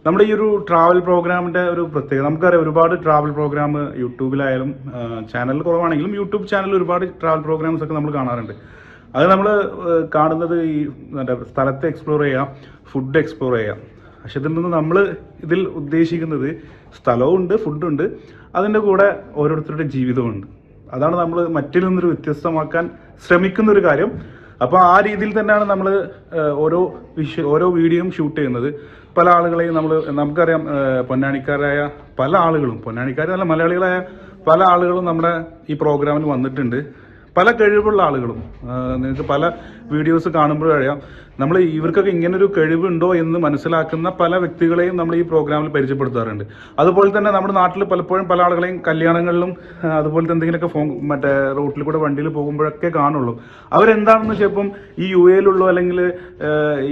നമ്മുടെ ഈ ഒരു ട്രാവൽ പ്രോഗ്രാമിൻ്റെ ഒരു പ്രത്യേകത നമുക്കറിയാം. ഒരുപാട് ട്രാവൽ പ്രോഗ്രാം യൂട്യൂബിലായാലും ചാനൽ കുറവാണെങ്കിലും യൂട്യൂബ് ചാനലിൽ ഒരുപാട് ട്രാവൽ പ്രോഗ്രാംസ് ഒക്കെ നമ്മൾ കാണാറുണ്ട്. അത് നമ്മൾ കാണുന്നത് ഈ സ്ഥലത്തെ എക്സ്പ്ലോർ ചെയ്യാം, ഫുഡ് എക്സ്പ്ലോർ ചെയ്യാം. പക്ഷെ ഇതിൽ നിന്ന് നമ്മൾ ഇതിൽ ഉദ്ദേശിക്കുന്നത് സ്ഥലവുമുണ്ട്, ഫുഡുണ്ട്, അതിൻ്റെ കൂടെ ഓരോരുത്തരുടെ ജീവിതമുണ്ട്. അതാണ് നമ്മൾ മറ്റിൽ നിന്നൊരു വ്യത്യസ്തമാക്കാൻ ശ്രമിക്കുന്ന ഒരു കാര്യം. അപ്പോൾ ആ രീതിയിൽ തന്നെയാണ് നമ്മൾ ഓരോ വീഡിയോയും ഷൂട്ട് ചെയ്യുന്നത്. പല ആളുകളെയും നമുക്കറിയാം, പൊന്നാനിക്കാരായ പല ആളുകളും, പൊന്നാനിക്കാരല്ല മലയാളികളായ പല ആളുകളും നമ്മുടെ ഈ പ്രോഗ്രാമിൽ വന്നിട്ടുണ്ട്. പല കഴിവുള്ള ആളുകളും. നിങ്ങൾക്ക് പല വീഡിയോസ് കാണുമ്പോഴും അറിയാം, നമ്മൾ ഇവർക്കൊക്കെ ഇങ്ങനൊരു കഴിവുണ്ടോ എന്ന് മനസ്സിലാക്കുന്ന പല വ്യക്തികളെയും നമ്മൾ ഈ പ്രോഗ്രാമിൽ പരിചയപ്പെടുത്താറുണ്ട്. അതുപോലെ തന്നെ നമ്മുടെ നാട്ടിൽ പലപ്പോഴും പല ആളുകളെയും കല്യാണങ്ങളിലും അതുപോലത്തെ എന്തെങ്കിലുമൊക്കെ റോട്ടിൽ കൂടെ വണ്ടിയിൽ പോകുമ്പോഴൊക്കെ കാണുള്ളൂ. അവരെന്താണെന്ന് ചിലപ്പം ഈ UAE-യിലുള്ളോ അല്ലെങ്കിൽ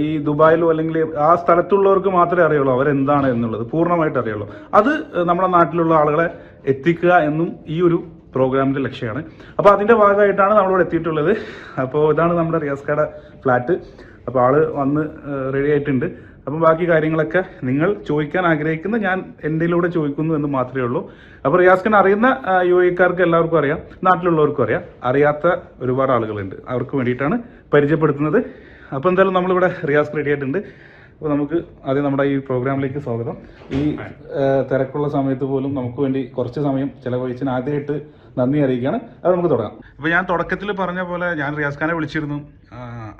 ഈ ദുബായിലോ അല്ലെങ്കിൽ ആ സ്ഥലത്തുള്ളവർക്ക് മാത്രമേ അറിയുള്ളൂ അവരെന്താണ് എന്നുള്ളത്, പൂർണ്ണമായിട്ട് അറിയുള്ളൂ. അത് നമ്മുടെ നാട്ടിലുള്ള ആളുകളെ എത്തിക്കുക എന്നും ഈ ഒരു പ്രോഗ്രാമിൻ്റെ ലക്ഷ്യമാണ്. അപ്പോൾ അതിൻ്റെ ഭാഗമായിട്ടാണ് നമ്മളിവിടെ എത്തിയിട്ടുള്ളത്. അപ്പോൾ ഇതാണ് നമ്മുടെ റിയാസ്കയുടെ ഫ്ലാറ്റ്. അപ്പോൾ ആള് വന്ന് റെഡി ആയിട്ടുണ്ട്. അപ്പം ബാക്കി കാര്യങ്ങളൊക്കെ നിങ്ങൾ ചോദിക്കാൻ ആഗ്രഹിക്കുന്ന ഞാൻ എൻ്റെയിലൂടെ ചോദിക്കുന്നു എന്ന് മാത്രമേ ഉള്ളൂ. അപ്പോൾ റിയാസ്ഖാൻ അറിയുന്ന UAE-ക്കാർക്ക് എല്ലാവർക്കും അറിയാം, നാട്ടിലുള്ളവർക്കും അറിയാം. അറിയാത്ത ഒരുപാട് ആളുകളുണ്ട്, അവർക്ക് വേണ്ടിയിട്ടാണ് പരിചയപ്പെടുത്തുന്നത്. അപ്പോൾ എന്തായാലും നമ്മളിവിടെ റിയാസ് റെഡി ആയിട്ടുണ്ട്. അപ്പോൾ നമുക്ക് ആദ്യം നമ്മുടെ ഈ പ്രോഗ്രാമിലേക്ക് സ്വാഗതം. ഈ തിരക്കുള്ള സമയത്ത് പോലും നമുക്ക് വേണ്ടി കുറച്ച് സമയം ചിലവഴിച്ചതിന് ആദ്യമായിട്ട് നന്ദി അറിയിക്കുകയാണ്. അത് നമുക്ക് തുടങ്ങാം. അപ്പോൾ ഞാൻ തുടക്കത്തിൽ പറഞ്ഞ പോലെ ഞാൻ റിയാസ് ഖാനെ വിളിച്ചിരുന്നു.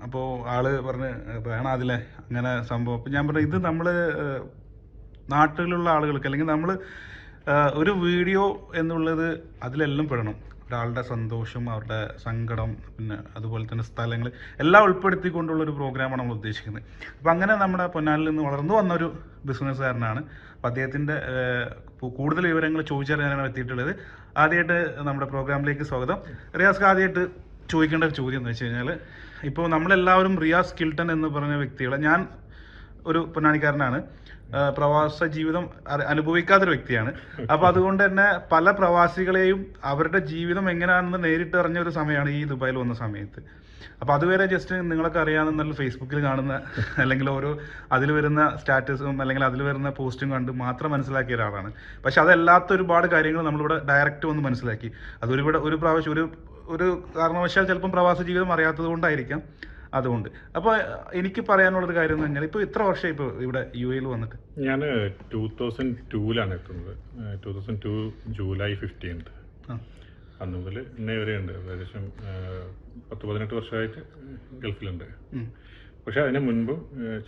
അപ്പോൾ ആള് പറഞ്ഞ് വേണം അതിലെ അങ്ങനെ സംഭവം. അപ്പോൾ ഞാൻ പറഞ്ഞു, ഇത് നമ്മൾ നാട്ടിലുള്ള ആളുകൾക്ക് അല്ലെങ്കിൽ നമ്മൾ ഒരു വീഡിയോ എന്നുള്ളത് അതിലെല്ലാം പെടണം. ഒരാളുടെ സന്തോഷം, അവരുടെ സങ്കടം, പിന്നെ അതുപോലെ തന്നെ സ്ഥലങ്ങൾ എല്ലാം ഉൾപ്പെടുത്തിക്കൊണ്ടുള്ളൊരു പ്രോഗ്രാമാണ് നമ്മൾ ഉദ്ദേശിക്കുന്നത്. അപ്പോൾ അങ്ങനെ നമ്മുടെ പൊന്നാനിൽ നിന്ന് വളർന്നു വന്നൊരു ബിസിനസ്സുകാരനാണ്. അപ്പോൾ അദ്ദേഹത്തിൻ്റെ കൂടുതൽ വിവരങ്ങൾ ചോദിച്ചറിയാനാണ് എത്തിയിട്ടുള്ളത്. ആദ്യമായിട്ട് നമ്മുടെ പ്രോഗ്രാമിലേക്ക് സ്വാഗതം. റിയാസ്, ആദ്യമായിട്ട് ചോദിക്കേണ്ട ഒരു ചോദ്യം എന്ന് വെച്ച് കഴിഞ്ഞാൽ, ഇപ്പോൾ നമ്മളെല്ലാവരും റിയാസ് കിൽട്ടൺ എന്ന് പറഞ്ഞ വ്യക്തികളെ, ഞാൻ ഒരു പൊന്നാനിക്കാരനാണ്, പ്രവാസ ജീവിതം അനുഭവിക്കാത്തൊരു വ്യക്തിയാണ്. അപ്പോൾ അതുകൊണ്ട് തന്നെ പല പ്രവാസികളെയും അവരുടെ ജീവിതം എങ്ങനെയാണെന്ന് നേരിട്ട് അറിഞ്ഞ ഒരു സമയമാണ് ഈ ദുബായിൽ വന്ന സമയത്ത്. അപ്പോൾ അതുവരെ ജസ്റ്റ് നിങ്ങളൊക്കെ അറിയാവുന്ന ഫേസ്ബുക്കിൽ കാണുന്ന അല്ലെങ്കിൽ അതിൽ വരുന്ന സ്റ്റാറ്റസും അല്ലെങ്കിൽ അതിൽ വരുന്ന പോസ്റ്റും കണ്ട് മാത്രം മനസ്സിലാക്കിയ ഒരാളാണ്. പക്ഷെ അതല്ലാത്ത ഒരുപാട് കാര്യങ്ങൾ നമ്മളിവിടെ ഡയറക്റ്റ് വന്ന് മനസ്സിലാക്കി. ഒരു പ്രാവശ്യം ഒരു കാരണവശാൽ ചിലപ്പം പ്രവാസ ജീവിതം അറിയാത്തത് കൊണ്ടായിരിക്കാം. അതുകൊണ്ട് അപ്പോൾ എനിക്ക് പറയാനുള്ളൊരു കാര്യം എന്ന് പറഞ്ഞാൽ, ഇപ്പോൾ ഇത്ര വർഷം ഇപ്പോൾ ഇവിടെ UAE-യിൽ വന്നിട്ട്? ഞാൻ 2002-ലാണ് എത്തുന്നത്. 2002 ജൂലൈ 15 അന്ന് മുതൽ ഇന്നേ വരെ ഉണ്ട്. ഏകദേശം 10-18 വർഷമായിട്ട് ഗൾഫിലുണ്ട്. പക്ഷെ അതിന് മുൻപും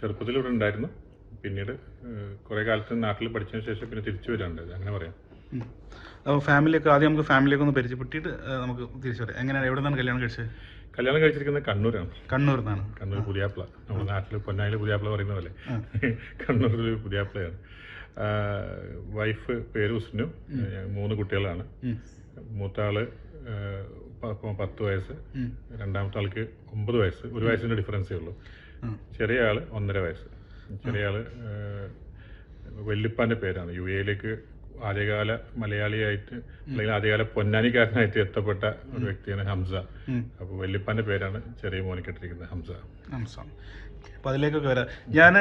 ചെറുപ്പത്തിൽ ഇവിടെ ഉണ്ടായിരുന്നു. പിന്നീട് കുറേ കാലത്ത് നാട്ടിൽ പഠിച്ചതിന് ശേഷം പിന്നെ തിരിച്ചു വരാനുണ്ട്, അങ്ങനെ പറയാം. അപ്പോൾ ഫാമിലിയൊക്കെ ആദ്യം നമുക്ക് ഫാമിലിയൊക്കെ ഒന്ന് പരിചയപ്പെട്ടിട്ട് നമുക്ക് തിരിച്ചു വരാം. എങ്ങനെയാണ്, എവിടെ നിന്നാണ് കല്യാണം കഴിച്ചത്? കല്യാണം കഴിച്ചിരിക്കുന്നത് കണ്ണൂരാണ്. കണ്ണൂർ നിന്നാണ്? കണ്ണൂർ പുതിയാപ്ല. നമ്മുടെ നാട്ടിൽ പൊന്നാനിൽ പുതിയാപ്ല പറയുന്ന പോലെ കണ്ണൂരിൽ പുതിയാപ്ലയാണ്. വൈഫ് പേര് ഉസ്നു. 3 കുട്ടികളാണ്. മൂത്ത ആള് 10 വയസ്സ്, രണ്ടാമത്തെ ആൾക്ക് 9 വയസ്സ്. 1 വയസ്സിൻ്റെ ഡിഫറൻസേ ഉള്ളൂ. ചെറിയ ആള് 1.5 വയസ്സ്. ചെറിയ ആള് വല്യപ്പാൻ്റെ പേരാണ്. UAE-യിലേക്ക് ആദ്യകാല മലയാളിയായിട്ട് അല്ലെങ്കിൽ ആദ്യകാല പൊന്നാനിക്കാരനായിട്ട് എത്തപ്പെട്ട ഒരു വ്യക്തിയാണ് ഹംസ. അപ്പോൾ വല്യപ്പാൻ്റെ പേരാണ് ചെറിയ മോനിക്കിട്ടിരിക്കുന്നത്, ഹംസ. അപ്പോൾ അതിലേക്കൊക്കെ വരാം. ഞാൻ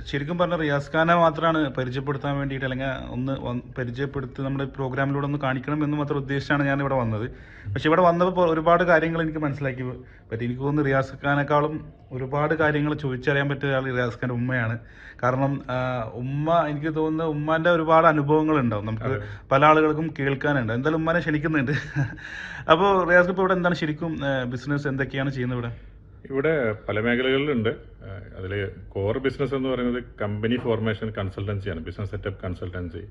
ശരിക്കും പറഞ്ഞ റിയാസ് ഖാനെ മാത്രമാണ് പരിചയപ്പെടുത്താൻ വേണ്ടിയിട്ട്, അല്ലെങ്കിൽ ഒന്ന് പരിചയപ്പെടുത്തി നമ്മുടെ പ്രോഗ്രാമിലൂടെ ഒന്ന് കാണിക്കണം എന്ന് മാത്രം ഉദ്ദേശിച്ചാണ് ഞാൻ ഇവിടെ വന്നത്. പക്ഷെ ഇവിടെ വന്നപ്പോൾ ഒരുപാട് കാര്യങ്ങൾ എനിക്ക് മനസ്സിലാക്കി പറ്റി. എനിക്ക് തോന്നുന്നു റിയാസ് ഖാനേക്കാളും ഒരുപാട് കാര്യങ്ങൾ ചോദിച്ചറിയാൻ പറ്റിയ ആൾ റിയാസ് ഖാൻ്റെ ഉമ്മയാണ്. കാരണം എനിക്ക് തോന്നുന്നു ഉമ്മാൻ്റെ ഒരുപാട് അനുഭവങ്ങളുണ്ടാവും, നമുക്ക് പല ആളുകൾക്കും കേൾക്കാനുണ്ട്. എന്തായാലും ഉമ്മാനെ ക്ഷണിക്കുന്നുണ്ട്. അപ്പോൾ റിയാസ് ഇപ്പോൾ ഇവിടെ എന്താണ് ശരിക്കും ബിസിനസ് എന്തൊക്കെയാണ് ചെയ്യുന്നത് ഇവിടെ? ഇവിടെ പല മേഖലകളിലുണ്ട്. അതിൽ കോർ ബിസിനസ് എന്ന് പറയുന്നത് കമ്പനി ഫോർമേഷൻ കൺസൾട്ടൻസിയാണ്, ബിസിനസ് സെറ്റപ്പ് കൺസൾട്ടൻസി.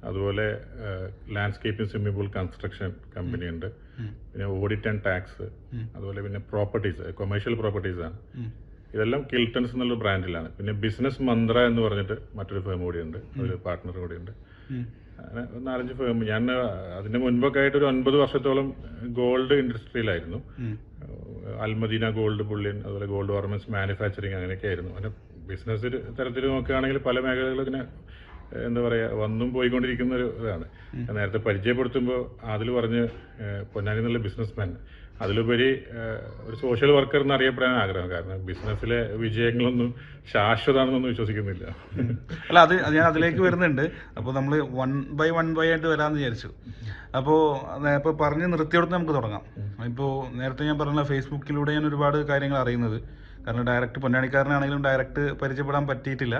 അതുപോലെ landscaping, swimming pool construction company ഉണ്ട്. പിന്നെ ഓഡിറ്റ് ആൻഡ് ടാക്സ്, അതുപോലെ പിന്നെ പ്രോപ്പർട്ടീസ്, കൊമേഴ്ഷ്യൽ പ്രോപ്പർട്ടീസാണ്. ഇതെല്ലാം കിൽട്ടൺസ് എന്നുള്ള ബ്രാൻഡിലാണ്. പിന്നെ ബിസിനസ് മന്ത്ര എന്ന് പറഞ്ഞിട്ട് മറ്റൊരു ഫേം കൂടിയുണ്ട്, ഒരു പാർട്ട്ണർ കൂടിയുണ്ട്. അങ്ങനെ 4-5 ഫേം. ഞാൻ അതിന് മുൻപൊക്കെ ആയിട്ട് ഒരു 9 വർഷത്തോളം ഗോൾഡ് ഇൻഡസ്ട്രിയിലായിരുന്നു. അൽമദീന ഗോൾഡ് ബുള്ളിയൻ, അതുപോലെ ഗോൾഡ് ഓർണമെന്റ്സ് മാനുഫാക്ചറിങ്, അങ്ങനെയൊക്കെ ആയിരുന്നു. അങ്ങനെ ബിസിനസ് തരത്തിൽ നോക്കുകയാണെങ്കിൽ പല മേഖലകളും ഇങ്ങനെ എന്താ പറയുക വന്നും പോയിക്കൊണ്ടിരിക്കുന്ന ഒരു ഇതാണ്. നേരത്തെ പരിചയപ്പെടുത്തുമ്പോൾ അതിൽ പറഞ്ഞ് പൊന്നാനി എന്നുള്ള ബിസിനസ്മാൻ, അതിലുപരി ഒരു സോഷ്യൽ വർക്കർ എന്ന് അറിയപ്പെടാൻ ആഗ്രഹം. കാരണം ബിസിനസ്സിലെ വിജയങ്ങളൊന്നും ശാശ്വതമാണെന്നൊന്നും വിശ്വസിക്കുന്നില്ല. അല്ല, അത് ഞാൻ അതിലേക്ക് വരുന്നുണ്ട്. അപ്പോൾ നമ്മൾ വൺ ബൈ ആയിട്ട് വരാമെന്ന് വിചാരിച്ചു. അപ്പോൾ പറഞ്ഞ് നിർത്തിയെടുത്ത് നമുക്ക് തുടങ്ങാം. ഇപ്പോൾ നേരത്തെ ഞാൻ പറഞ്ഞ ഫേസ്ബുക്കിലൂടെ ഞാൻ ഒരുപാട് കാര്യങ്ങൾ അറിയുന്നത്, കാരണം ഡയറക്റ്റ് പൊന്നാനിക്കാരനാണെങ്കിലും ഡയറക്റ്റ് പരിചയപ്പെടാൻ പറ്റിയിട്ടില്ല.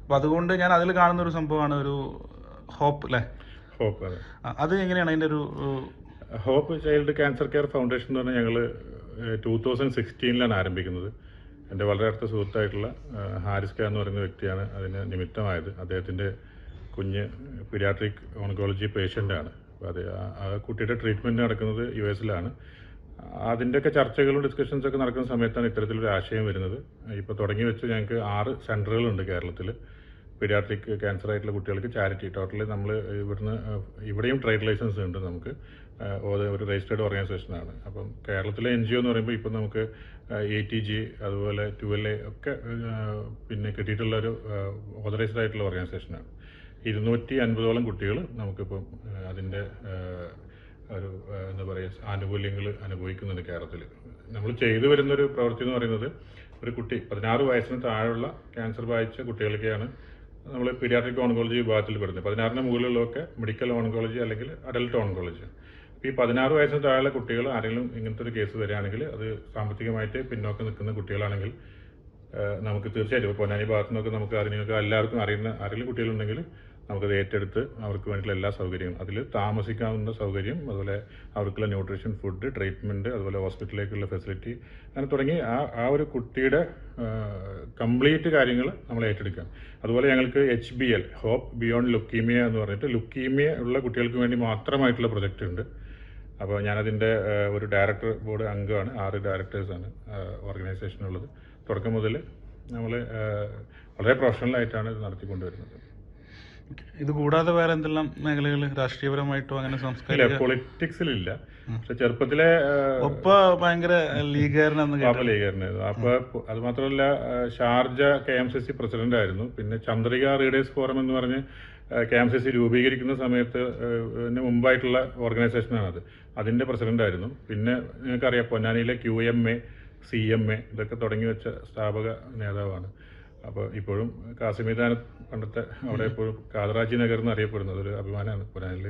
അപ്പോൾ അതുകൊണ്ട് ഞാൻ അതിൽ കാണുന്ന ഒരു സംഭവമാണ് ഒരു ഹോപ്പ്, അല്ലേ? ഹോപ്പ്. അത് എങ്ങനെയാണ് അതിൻ്റെ ഒരു hope child cancer care foundation എന്ന് പറഞ്ഞാൽ ഞങ്ങൾ 2016 ആരംഭിക്കുന്നത്. എൻ്റെ വളരെ അടുത്ത സുഹൃത്തായിട്ടുള്ള ഹാരിസ് ഖാൻ എന്ന് പറയുന്ന വ്യക്തിയാണ് അതിന് നിമിത്തമായത്. അദ്ദേഹത്തിൻ്റെ കുഞ്ഞ് പീഡിയാട്രിക് ഓൺകോളജി പേഷ്യൻ്റാണ്. അപ്പോൾ അത് ആ കുട്ടിയുടെ ട്രീറ്റ്മെൻറ്റ് നടക്കുന്നത് US അതിൻ്റെയൊക്കെ ചർച്ചകളും ഡിസ്കഷൻസൊക്കെ നടക്കുന്ന സമയത്താണ് ഇത്തരത്തിലൊരു ആശയം വരുന്നത്. ഇപ്പോൾ തുടങ്ങി വെച്ച് ഞങ്ങൾക്ക് 6 സെൻറ്ററുകളുണ്ട് കേരളത്തിൽ. പീഡിയാട്രിക് ക്യാൻസർ ആയിട്ടുള്ള കുട്ടികൾക്ക് ചാരിറ്റി. ടോട്ടലി നമ്മൾ ഇവിടെയും ട്രേഡ് ലൈസൻസ് ഉണ്ട് നമുക്ക്. ഒരു രജിസ്റ്റേർഡ് ഓർഗനൈസേഷനാണ്. അപ്പം കേരളത്തിലെ NGO എന്ന് പറയുമ്പോൾ ഇപ്പം നമുക്ക് ATG അതുപോലെ 2LA ഒക്കെ പിന്നെ കിട്ടിയിട്ടുള്ളൊരു ഓതറൈസ്ഡ് ആയിട്ടുള്ള ഓർഗനൈസേഷനാണ്. 250ഓളം കുട്ടികൾ നമുക്കിപ്പം അതിൻ്റെ ഒരു എന്താ പറയുക ആനുകൂല്യങ്ങൾ അനുഭവിക്കുന്നുണ്ട് കേരളത്തിൽ. നമ്മൾ ചെയ്തു വരുന്നൊരു പ്രവൃത്തി എന്ന് പറയുന്നത് ഒരു കുട്ടി 16 വയസ്സിന് താഴെയുള്ള ക്യാൻസർ ബാധിച്ച കുട്ടികൾക്കാണ് നമ്മൾ പീഡിയാട്രിക് ഓൺകോളജി വിഭാഗത്തിൽ പെടുന്നത്. 16ന് മുകളിലുള്ളതൊക്കെ മെഡിക്കൽ ഓൺകോളജി അല്ലെങ്കിൽ അഡൽട്ട് ഓൺകോളജി. ഈ 16 വയസ്സിന് താഴെയുള്ള കുട്ടികൾ ആരെങ്കിലും ഇങ്ങനത്തെ ഒരു കേസ് വരികയാണെങ്കിൽ, അത് സാമ്പത്തികമായിട്ട് പിന്നോക്കം നിൽക്കുന്ന കുട്ടികളാണെങ്കിൽ നമുക്ക് തീർച്ചയായിട്ടും പൊന്നാനി ഭാഗത്തു നിന്നൊക്കെ നമുക്ക് നിങ്ങൾക്ക് എല്ലാവർക്കും അറിയുന്ന ആരെങ്കിലും കുട്ടികളുണ്ടെങ്കിൽ നമുക്കത് ഏറ്റെടുത്ത് അവർക്ക് വേണ്ടിയിട്ടുള്ള എല്ലാ സൗകര്യങ്ങളും, അതിൽ താമസിക്കാവുന്ന സൗകര്യം, അതുപോലെ അവർക്കുള്ള ന്യൂട്രീഷൻ, ഫുഡ്, ട്രീറ്റ്മെൻറ്റ്, അതുപോലെ ഹോസ്പിറ്റലിലേക്കുള്ള ഫെസിലിറ്റി, അങ്ങനെ തുടങ്ങി ആ ഒരു കുട്ടിയുടെ കംപ്ലീറ്റ് കാര്യങ്ങൾ നമ്മൾ ഏറ്റെടുക്കാം. അതുപോലെ ഞങ്ങൾക്ക് HBL ഹോപ്പ് ബിയോണ്ട് ലുക്കീമിയ എന്ന് പറഞ്ഞിട്ട് ലുക്കീമിയ ഉള്ള കുട്ടികൾക്ക് വേണ്ടി മാത്രമായിട്ടുള്ള പ്രൊജക്റ്റ് ഉണ്ട്. അപ്പോൾ ഞാനതിൻ്റെ ഒരു ഡയറക്ടർ ബോർഡ് അംഗമാണ്. 6 ഡയറക്ടേഴ്സാണ് ഓർഗനൈസേഷനുള്ളത്. തുടക്കം മുതൽ നമ്മൾ വളരെ പ്രൊഫഷണലായിട്ടാണ് ഇത് നടത്തിക്കൊണ്ടുവരുന്നത്. ഇത് കൂടാതെ വേറെ എന്തെല്ലാം മേഖലകൾ രാഷ്ട്രീയപരമായിട്ടോ അങ്ങനെ സാംസ്കാരിക പൊളിറ്റിക്സിലില്ല. പക്ഷെ ചെറുപ്പത്തിലെ ഭയങ്കര ലീഗുകാരനായിരുന്നു. അപ്പോൾ അത് മാത്രമല്ല ഷാർജ KMCC പ്രസിഡന്റ് ആയിരുന്നു. പിന്നെ ചന്ദ്രിക റീഡേഴ്സ് ഫോറം എന്ന് പറഞ്ഞ് KMCC രൂപീകരിക്കുന്ന സമയത്ത് മുമ്പായിട്ടുള്ള ഓർഗനൈസേഷനാണത്. അതിൻ്റെ പ്രസിഡന്റ് ആയിരുന്നു. പിന്നെ നിങ്ങൾക്കറിയാം പൊന്നാനിയിലെ QMA CMA ഇതൊക്കെ തുടങ്ങി വെച്ച സ്ഥാപക നേതാവാണ്. അപ്പോൾ ഇപ്പോഴും കാസിമീദാന പണ്ടത്തെ അവിടെ എപ്പോഴും കാതറാജി നഗർ എന്ന് അറിയപ്പെടുന്നത് ഒരു അഭിമാനമാണ്. പൊന്നാനിൽ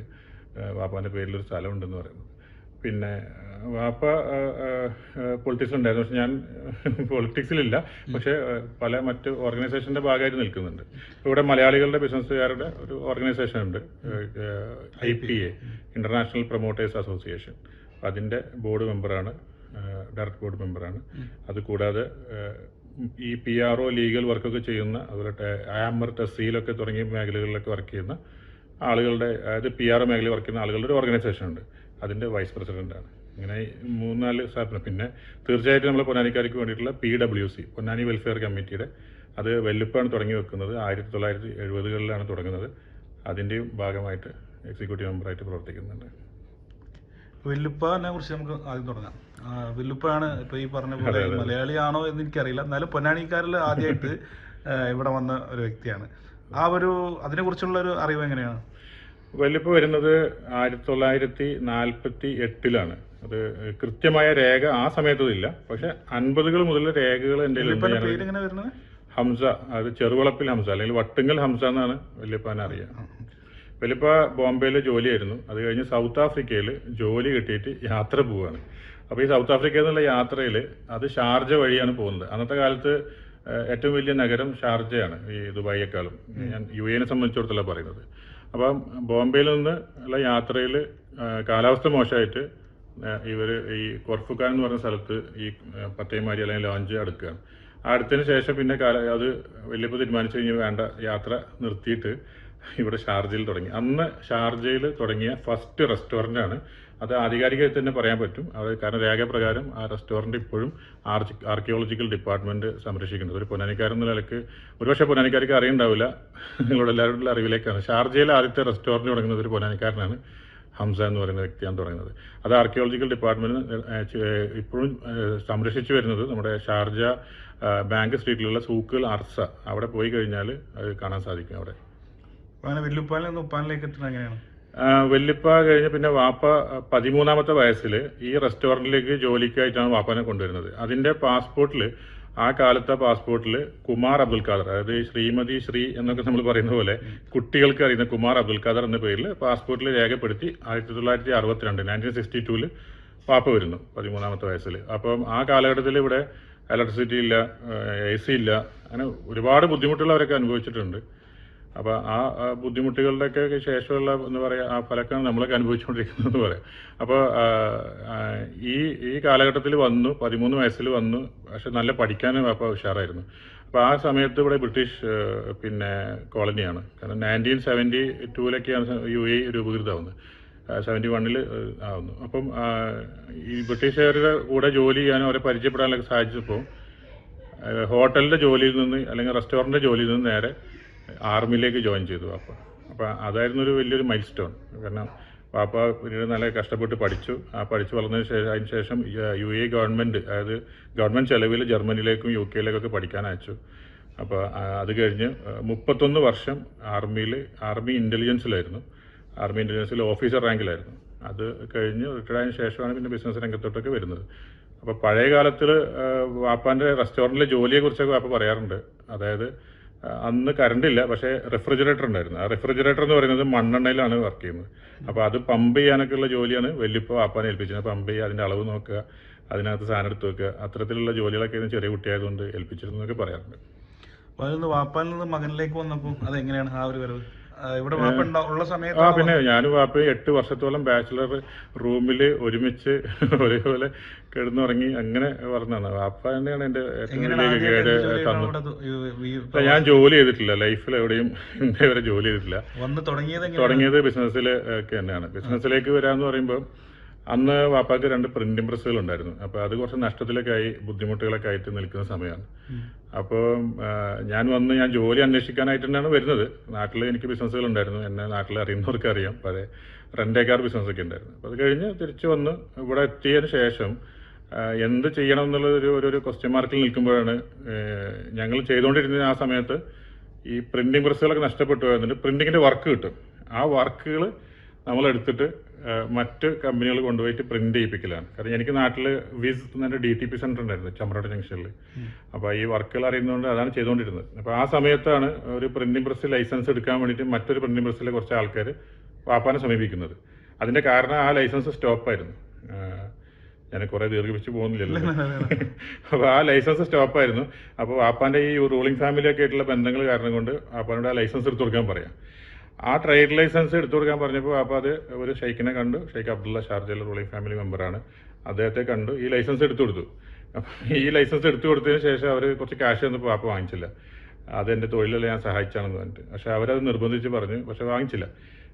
വാപ്പാൻ്റെ പേരിലൊരു സ്ഥലമുണ്ടെന്ന് പറയുന്നത്. പിന്നെ വാപ്പ പൊളിറ്റിക്സിലുണ്ടായിരുന്നു. പക്ഷെ ഞാൻ പൊളിറ്റിക്സിലില്ല. പക്ഷേ പല മറ്റ് ഓർഗനൈസേഷൻ്റെ ഭാഗമായിട്ട് നിൽക്കുന്നുണ്ട്. ഇവിടെ മലയാളികളുടെ ബിസിനസ്സുകാരുടെ ഒരു ഓർഗനൈസേഷൻ ഉണ്ട്, IPA ഇൻ്റർനാഷണൽ പ്രൊമോട്ടേഴ്സ് അസോസിയേഷൻ. അതിൻ്റെ ബോർഡ് മെമ്പറാണ്, ഡയറക്ടർ ബോർഡ് മെമ്പറാണ്. അതുകൂടാതെ ഈ PRO ലീഗൽ വർക്കൊക്കെ ചെയ്യുന്ന, അതുപോലെ ആമർ ടെസ്സീലൊക്കെ തുടങ്ങിയ മേഖലകളിലൊക്കെ വർക്ക് ചെയ്യുന്ന ആളുകളുടെ, അതായത് PRO മേഖലയിൽ വർക്ക് ചെയ്യുന്ന ആളുകളുടെ ഒരു ഓർഗനൈസേഷൻ ഉണ്ട്. അതിൻ്റെ വൈസ് പ്രസിഡൻ്റാണ്. ഇങ്ങനെ 3-4 സ്ഥാപനം. പിന്നെ തീർച്ചയായിട്ടും നമ്മൾ പൊന്നാനിക്കാർക്ക് വേണ്ടിയിട്ടുള്ള PWC പൊന്നാനി വെൽഫെയർ കമ്മിറ്റിയുടെ, അത് വെല്ലുപ്പാണ് തുടങ്ങി വെക്കുന്നത്. 1970കളിലാണ് തുടങ്ങുന്നത്. അതിൻ്റെയും ഭാഗമായിട്ട് എക്സിക്യൂട്ടീവ് മെമ്പറായിട്ട് പ്രവർത്തിക്കുന്നുണ്ട്. വെല്ലുപ്പനെ കുറിച്ച് നമുക്ക് ആദ്യം തുടങ്ങാം. വെല്ലുപ്പാണ് ഇപ്പോൾ ഈ പറഞ്ഞ പോലെ മലയാളിയാണോ എന്ന് എനിക്കറിയില്ല, എന്നാലും പൊന്നാനിക്കാരിൽ ആദ്യമായിട്ട് ഇവിടെ വന്ന ഒരു വ്യക്തിയാണ്. അതിനെക്കുറിച്ചുള്ള ഒരു അറിവ് എങ്ങനെയാണ്? വെല്ലുപ്പ വരുന്നത് 1948 അത് കൃത്യമായ രേഖ ആ സമയത്തില്ല. പക്ഷെ 50കൾ മുതൽ രേഖകൾ എൻ്റെ വരുന്നത് ഹംസ, അത് ചെറുവളപ്പിൽ ഹംസ അല്ലെങ്കിൽ വട്ടുങ്ങൽ ഹംസ എന്നാണ് വെല്ലുപ്പാനെ അറിയാം. വെല്ലുപ്പ ബോംബെയിൽ ജോലിയായിരുന്നു. അത് കഴിഞ്ഞ് സൗത്ത് ആഫ്രിക്കയിൽ ജോലി കിട്ടിയിട്ട് യാത്ര പോവുകയാണ്. അപ്പോൾ ഈ സൗത്ത് ആഫ്രിക്കയിൽ നിന്നുള്ള യാത്രയിൽ അത് ഷാർജ വഴിയാണ് പോകുന്നത്. അന്നത്തെ കാലത്ത് ഏറ്റവും വലിയ നഗരം ഷാർജയാണ്, ഈ ദുബായിയേക്കാളും. ഞാൻ UAE സംബന്ധിച്ചിടത്തോളം പറയുന്നത്. അപ്പം ബോംബെയിൽ നിന്ന് ഉള്ള യാത്രയിൽ കാലാവസ്ഥ മോശമായിട്ട് ഇവർ ഈ കൊർഫുഖാൻ എന്ന് പറഞ്ഞ സ്ഥലത്ത് ഈ പത്തേമാരി അല്ലെങ്കിൽ ലോഞ്ച് അടുക്കുകയാണ്. അടുത്തതിന് ശേഷം പിന്നെ അത് വലിയപ്പോൾ തീരുമാനിച്ചു കഴിഞ്ഞാൽ വേണ്ട, യാത്ര നിർത്തിയിട്ട് ഇവിടെ ഷാർജയിൽ തുടങ്ങി. അന്ന് ഷാർജയിൽ തുടങ്ങിയ ഫസ്റ്റ് റെസ്റ്റോറൻ്റാണ് അത്. ആധികാരികമായി തന്നെ പറയാൻ പറ്റും. അത് കാരണം രേഖാപ്രകാരം ആ റെസ്റ്റോറൻറ്റ് ഇപ്പോഴും ആർക്കിയോളജിക്കൽ ഡിപ്പാർട്ട്മെൻറ്റ് സംരക്ഷിക്കുന്നത്. ഒരു പൊന്നാനിക്കാരെന്ന നിലയ്ക്ക് ഒരുപക്ഷെ പൊന്നാനിക്കാർക്ക് അറിയുണ്ടാവില്ല, നിങ്ങളുടെ എല്ലാവരുടെ അറിവിലേക്കാണ്. ഷാർജയിലെ ആദ്യത്തെ റെസ്റ്റോറൻറ്റ് തുടങ്ങുന്നത് ഒരു പൊന്നാനിക്കാരനാണ്, ഹംസ എന്ന് പറയുന്ന വ്യക്തിയാണ് തുടങ്ങുന്നത്. അത് ആർക്കിയോളജിക്കൽ ഡിപ്പാർട്ട്മെൻറ്റ് ഇപ്പോഴും സംരക്ഷിച്ചു വരുന്നത് നമ്മുടെ ഷാർജ ബാങ്ക് സ്ട്രീറ്റിലുള്ള സൂക്കുൽ അർസ, അവിടെ പോയി കഴിഞ്ഞാൽ അത് കാണാൻ സാധിക്കും. അവിടെ വെല്ലുപ്പാലിൽ നിന്ന് ഉപ്പാനിലേക്ക് എത്തുന്നത് എങ്ങനെയാണ്? വല്യപ്പ കഴിഞ്ഞ് പിന്നെ വാപ്പ 13ാമത്തെ വയസ്സിൽ ഈ റെസ്റ്റോറൻറ്റിലേക്ക് ജോലിക്കായിട്ടാണ് വാപ്പാനെ കൊണ്ടുവരുന്നത്. അതിൻ്റെ പാസ്പോർട്ടിൽ, ആ കാലത്തെ പാസ്പോർട്ടിൽ കുമാർ അബ്ദുൽ ഖാദർ, അതായത് ശ്രീമതി ശ്രീ എന്നൊക്കെ നമ്മൾ പറയുന്ന പോലെ കുട്ടികൾക്ക് അറിയുന്ന കുമാർ അബ്ദുൽ ഖാദർ എന്ന പേരിൽ പാസ്പോർട്ടിൽ രേഖപ്പെടുത്തി 1962 1962 വാപ്പ വരുന്നു 13ാമത്തെ വയസ്സിൽ. അപ്പം ആ കാലഘട്ടത്തിൽ ഇവിടെ ഇലക്ട്രിസിറ്റി ഇല്ല, AC ഇല്ല, അങ്ങനെ ഒരുപാട് ബുദ്ധിമുട്ടുകൾ അവരൊക്കെ അനുഭവിച്ചിട്ടുണ്ട്. അപ്പോൾ ആ ബുദ്ധിമുട്ടുകളുടെയൊക്കെ ശേഷമുള്ള എന്താ പറയുക ആ ഫലക്കാണ് നമ്മളൊക്കെ അനുഭവിച്ചുകൊണ്ടിരിക്കുന്നത് പറയാം. അപ്പോൾ ഈ കാലഘട്ടത്തിൽ വന്നു, 13 വയസ്സിൽ വന്നു. പക്ഷെ നല്ല പഠിക്കാനും അപ്പോൾ ഉഷാറായിരുന്നു. അപ്പോൾ ആ സമയത്ത് ഇവിടെ ബ്രിട്ടീഷ് പിന്നെ കോളനിയാണ്. കാരണം 1972 UAE രൂപീകൃതമാവുന്നത്, 71 ആവുന്നു. അപ്പം ഈ ബ്രിട്ടീഷുകാരുടെ കൂടെ ജോലി ചെയ്യാനും അവരെ പരിചയപ്പെടാനൊക്കെ സാധിച്ചപ്പോൾ ഹോട്ടലിൻ്റെ ജോലിയിൽ നിന്ന് അല്ലെങ്കിൽ റെസ്റ്റോറൻറ്റിൻ്റെ ജോലിയിൽ നിന്ന് നേരെ ആർമിയിലേക്ക് ജോയിൻ ചെയ്തു വാപ്പ. അപ്പോൾ അതായിരുന്നു ഒരു വലിയൊരു മൈൽ സ്റ്റോൺ. കാരണം വാപ്പ പിന്നീട് നല്ല കഷ്ടപ്പെട്ട് പഠിച്ചു. പഠിച്ചു വളർന്നതിന് ശേഷം അതിന് ശേഷം UAE ഗവൺമെൻറ്, അതായത് ഗവൺമെൻറ് ചെലവിൽ ജർമ്മനിയിലേക്കും UK യിലേക്കൊക്കെ പഠിക്കാൻ അയച്ചു. അപ്പോൾ അത് കഴിഞ്ഞ് 31 വർഷം ആർമി ഇൻ്റലിജൻസിലായിരുന്നു. ആർമി ഇൻ്റലിജൻസിൽ ഓഫീസർ റാങ്കിലായിരുന്നു. അത് കഴിഞ്ഞ് റിട്ടയർഡായതിനു ശേഷമാണ് പിന്നെ ബിസിനസ് രംഗത്തോട്ടൊക്കെ വരുന്നത്. അപ്പോൾ പഴയ കാലത്തിൽ വാപ്പാൻ്റെ റെസ്റ്റോറൻറ്റിലെ ജോലിയെക്കുറിച്ചൊക്കെ വാപ്പ പറയാറുണ്ട്. അതായത് അന്ന് കറണ്ട് ഇല്ല, പക്ഷേ റെഫ്രിജറേറ്റർ ഉണ്ടായിരുന്നു. ആ റെഫ്രിജറേറ്റർ എന്ന് പറയുന്നത് മണ്ണെണ്ണയിലാണ് വർക്ക് ചെയ്യുന്നത്. അപ്പോൾ അത് പമ്പ് ചെയ്യാനൊക്കെ ഉള്ള ജോലിയാണ് വലിയപ്പോൾ വാപ്പാനെ ഏൽപ്പിച്ചത്. പമ്പ് ചെയ്യുക, അതിൻ്റെ അളവ് നോക്കുക, അതിനകത്ത് സാധനം എടുത്ത് വെക്കുക, അത്തരത്തിലുള്ള ജോലികളൊക്കെ ചെറിയ കുട്ടിയായതുകൊണ്ട് ഏൽപ്പിച്ചിരുന്നു എന്നൊക്കെ പറയാറുണ്ട്. അപ്പോൾ അതിൽ നിന്ന് വാപ്പാനിൽ നിന്ന് മകനിലേക്ക് വന്നപ്പോൾ അതെങ്ങനെയാണ് ആ ഒരു വരവ്? ഇവിടെ വാപ്പ ഉള്ള സമയത്ത് പിന്നെ ഞാനും വാപ്പയും 8 വർഷത്തോളം ബാച്ചിലർ റൂമിൽ ഒരുമിച്ച് ഒരേപോലെ കിടന്നുറങ്ങി അങ്ങനെ പറഞ്ഞതാണ്. വാപ്പ തന്നെയാണ് എൻ്റെ ഏറ്റവും വലിയ ഗൈഡ് തന്നത്. ഞാൻ ജോലി ചെയ്തിട്ടില്ല, ലൈഫിൽ എവിടെയും ഇന്നേ വരെ ജോലി ചെയ്തിട്ടില്ല. തുടങ്ങിയത് ബിസിനസ്സിൽ ഒക്കെ തന്നെയാണ്. ബിസിനസ്സിലേക്ക് വരാമെന്ന് പറയുമ്പോൾ അന്ന് വാപ്പാക്ക് 2 പ്രിന്റിംഗ് പ്രസ്സുകൾ ഉണ്ടായിരുന്നു. അപ്പോൾ അത് കുറച്ച് നഷ്ടത്തിലൊക്കെ ആയി, ബുദ്ധിമുട്ടുകളൊക്കെ ആയിട്ട് നിൽക്കുന്ന സമയമാണ്. അപ്പോൾ ഞാൻ ജോലി അന്വേഷിക്കാനായിട്ട് തന്നെയാണ് വരുന്നത്. നാട്ടിൽ എനിക്ക് ബിസിനസ്സുകൾ ഉണ്ടായിരുന്നു, എന്നെ നാട്ടിൽ അറിയുന്നവർക്ക് അറിയാം. പഴയ റെൻ്റേക്കാർ ബിസിനസ്സൊക്കെ ഉണ്ടായിരുന്നു. അപ്പോൾ അത് കഴിഞ്ഞ് തിരിച്ചു വന്ന് ഇവിടെ എത്തിയതിന് ശേഷം എന്ത് ചെയ്യണം എന്നുള്ളൊരു ഒരു ക്വസ്റ്റ്യൻ മാർക്കിൽ നിൽക്കുമ്പോഴാണ് ഞങ്ങൾ ചെയ്തുകൊണ്ടിരുന്ന ആ സമയത്ത് ഈ പ്രിന്റിംഗ് പ്രസ്സുകളൊക്കെ നഷ്ടപ്പെട്ടു പോയതുകൊണ്ട് പ്രിന്റിങ്ങിൻ്റെ വർക്ക് കിട്ടും. ആ വർക്കുകൾ നമ്മളെടുത്തിട്ട് മറ്റ് കമ്പനികൾ കൊണ്ടുപോയിട്ട് പ്രിന്റ് ചെയ്യിപ്പിക്കലാണ്. കാരണം എനിക്ക് നാട്ടിൽ വിസ് എന്നൊരു DTP സെൻറ്റർ ഉണ്ടായിരുന്നു ചമ്രവട്ട ജംഗ്ഷനിൽ. അപ്പോൾ ഈ വർക്കുകൾ അറിയുന്നതുകൊണ്ട് അതാണ് ചെയ്തുകൊണ്ടിരുന്നത്. അപ്പോൾ ആ സമയത്താണ് ഒരു പ്രിന്റിംഗ് പ്രസ് ലൈസൻസ് എടുക്കാൻ വേണ്ടിയിട്ട് മറ്റൊരു പ്രിന്റിംഗ് പ്രസ്സിലെ കുറച്ച് ആൾക്കാർ വാപ്പാനെ സമീപിക്കുന്നത്. അതിൻ്റെ കാരണം ആ ലൈസൻസ് സ്റ്റോപ്പായിരുന്നു. ഞാൻ കുറേ ദീർഘിപ്പിച്ച് പോകുന്നില്ലല്ലോ. അപ്പോൾ ആ ലൈസൻസ് സ്റ്റോപ്പായിരുന്നു. അപ്പോൾ വാപ്പാൻ്റെ ഈ റൂളിംഗ് ഫാമിലിയൊക്കെ ആയിട്ടുള്ള ബന്ധങ്ങൾ കാരണം കൊണ്ട് വാപ്പാനോട് ആ ലൈസൻസ് എടുത്തു കൊടുക്കാൻ പറയാം. ആ ട്രേഡ് ലൈസൻസ് എടുത്തു കൊടുക്കാൻ പറഞ്ഞപ്പോൾ അപ്പോൾ അത് ഒരു ഷെയ്ഖിനെ കണ്ടു. ഷെയ്ഖ് അബ്ദുള്ള, ഷാർജയിലെ റൂളിംഗ് ഫാമിലി മെമ്പറാണ്. അദ്ദേഹത്തെ കണ്ടു, ഈ ലൈസൻസ് എടുത്തു കൊടുത്തു. അപ്പം ഈ ലൈസൻസ് എടുത്തു കൊടുത്തതിന് ശേഷം അവർ കുറച്ച് ക്യാഷ് തന്നപ്പോൾ വാപ്പ വാങ്ങിച്ചില്ല. അതെൻ്റെ തൊഴിലിൽ ഞാൻ സഹായിച്ചാണെന്ന് പറഞ്ഞിട്ട്. പക്ഷേ അവരത് നിർബന്ധിച്ച് പറഞ്ഞു, പക്ഷേ വാങ്ങിച്ചില്ല.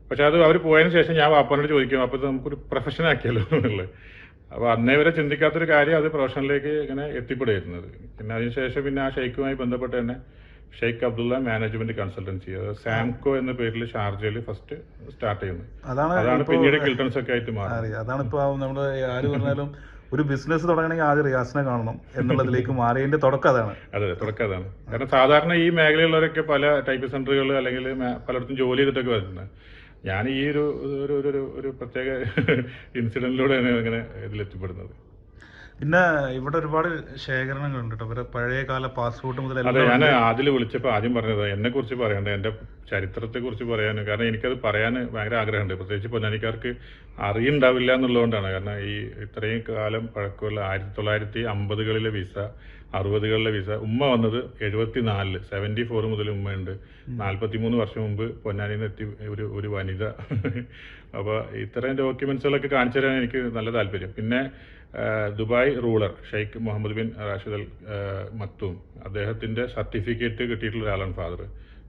പക്ഷേ അത് അവർ പോയതിന് ശേഷം ഞാൻ വാപ്പാനോട് ചോദിക്കും, അപ്പോൾ നമുക്കൊരു പ്രൊഫഷൻ ആക്കിയല്ലോ എന്നുള്ളത്. അപ്പോൾ അന്നേ വരെ ചിന്തിക്കാത്തൊരു കാര്യം അത് പ്രൊഫഷനിലേക്ക് ഇങ്ങനെ എത്തിപ്പെടുന്നത്. പിന്നെ അതിനുശേഷം പിന്നെ ആ ഷെയ്ഖുമായി ബന്ധപ്പെട്ട് തന്നെ ഷെയ്ഖ് അബ്ദുള്ള മാനേജ്മെന്റ് കൺസൾട്ടൻസി, സാംകോ എന്ന പേരിൽ ഷാർജയിൽ ഫസ്റ്റ് സ്റ്റാർട്ട് ചെയ്യുന്നത്. അതാണ് പിന്നീട് കിൽട്ടൺസ് ഒക്കെ ആയിട്ട് മാറി. അതാണ് ഇപ്പോൾ നമ്മുടെ ആര് പറഞ്ഞാലും ഒരു ബിസിനസ് തുടങ്ങണമെങ്കിൽ ആദ്യം റിയാസിനെ കാണണം എന്നുള്ളതിലേക്ക് മാറിയതിന്റെ തുടക്കം അതാണ്. അതെ, തുടക്കം അതാണ്. കാരണം സാധാരണ ഈ മേഖലയിലുള്ളവരൊക്കെ പല ടൈപ്പ് സെന്ററുകൾ അല്ലെങ്കിൽ പലയിടത്തും ജോലി ചെയ്തിട്ടൊക്കെ വരുന്നത്. ഞാൻ ഈ ഒരു പ്രത്യേക ഇൻസിഡന്റിലൂടെയാണ് ഇങ്ങനെ ഇതിലെത്തിപ്പെടുന്നത്. പിന്നെ ഇവിടെ ഒരുപാട് ശേഖരണങ്ങളുണ്ട് കേട്ടോ, ഇവരെ പഴയകാല പാസ്പോർട്ട് മുതൽ. അതെ, ഞാൻ അതിൽ വിളിച്ചപ്പോൾ ആദ്യം പറഞ്ഞത് എന്നെ കുറിച്ച് പറയണ്ട, എൻ്റെ ചരിത്രത്തെ കുറിച്ച് പറയാൻ. കാരണം എനിക്കത് പറയാൻ ഭയങ്കര ആഗ്രഹമുണ്ട്. പ്രത്യേകിച്ച് പൊന്നാനിക്കാർക്ക് അറിയുണ്ടാവില്ല എന്നുള്ളതുകൊണ്ടാണ്. കാരണം ഈ ഇത്രയും കാലം പഴക്കമുള്ള 1950കളിലെ വിസ, 60കളിലെ വിസ. ഉമ്മ വന്നത് 74, 74 മുതൽ ഉമ്മയുണ്ട്. 43 വർഷം മുമ്പ് പൊന്നാനിയിൽ നിന്ന് എത്തി ഒരു വനിത. അപ്പോൾ ഇത്രയും ഡോക്യുമെന്റ്സുകളൊക്കെ കാണിച്ചു തരാൻ എനിക്ക് നല്ല താല്പര്യം. പിന്നെ Dubai ruler Sheikh Mohammed bin Rashid al Maktoum, അദ്ദേഹത്തിൻ്റെ സർട്ടിഫിക്കറ്റ് കിട്ടിയിട്ടുള്ള ഒരാളാണ് ഫാദർ,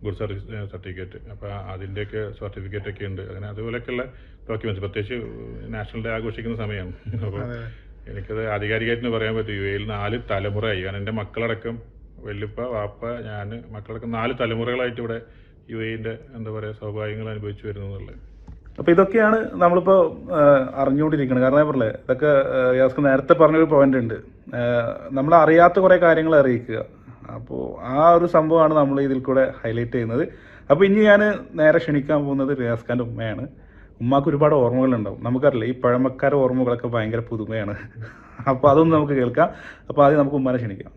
ഗുഡ് സർവീസ് സർട്ടിഫിക്കറ്റ്. അപ്പോൾ അതിൻ്റെയൊക്കെ സർട്ടിഫിക്കറ്റ് ഒക്കെ ഉണ്ട്. അങ്ങനെ അതുപോലെയൊക്കെയുള്ള ഡോക്യുമെന്റ്സ്, പ്രത്യേകിച്ച് നാഷണൽ ഡേ ആഘോഷിക്കുന്ന സമയമാണ്. അപ്പോൾ എനിക്കത് ആധികാരികമായിട്ട് പറയാൻ പറ്റും. UAE 4 തലമുറയായി. കാരണം എൻ്റെ മക്കളടക്കം, വല്യപ്പ, വാപ്പ, ഞാൻ, മക്കളടക്കം 4 തലമുറകളായിട്ട് ഇവിടെ UAE എന്താ പറയുക സൗഭാഗ്യങ്ങൾ അനുഭവിച്ചു വരുന്നു എന്നുള്ളത്. അപ്പോൾ ഇതൊക്കെയാണ് നമ്മളിപ്പോൾ അറിഞ്ഞുകൊണ്ടിരിക്കുന്നത്. കാരണം ഞാൻ പറഞ്ഞില്ലേ, ഇതൊക്കെ യാസ്ക്ക് നേരത്തെ പറഞ്ഞൊരു പോയിന്റ് ഉണ്ട്, നമ്മൾ അറിയാത്ത കുറേ കാര്യങ്ങൾ അറിയിക്കുക. അപ്പോൾ ആ ഒരു സംഭവമാണ് നമ്മൾ ഇതിൽ കൂടെ ഹൈലൈറ്റ് ചെയ്യുന്നത്. അപ്പോൾ ഇനി ഞാൻ നേരെ ക്ഷണിക്കാൻ പോകുന്നത് റിയാസ് ഖാൻ്റെ ഉമ്മയാണ്. ഉമ്മാക്ക് ഒരുപാട് ഓർമ്മകളുണ്ടാവും. നമുക്കറിയില്ല, ഈ പഴമക്കാര ഓർമ്മകളൊക്കെ ഭയങ്കര പുതുമയാണ്. അപ്പോൾ അതൊന്നും നമുക്ക് കേൾക്കാം. അപ്പോൾ ആദ്യം നമുക്ക് ഉമ്മാനെ ക്ഷണിക്കാം.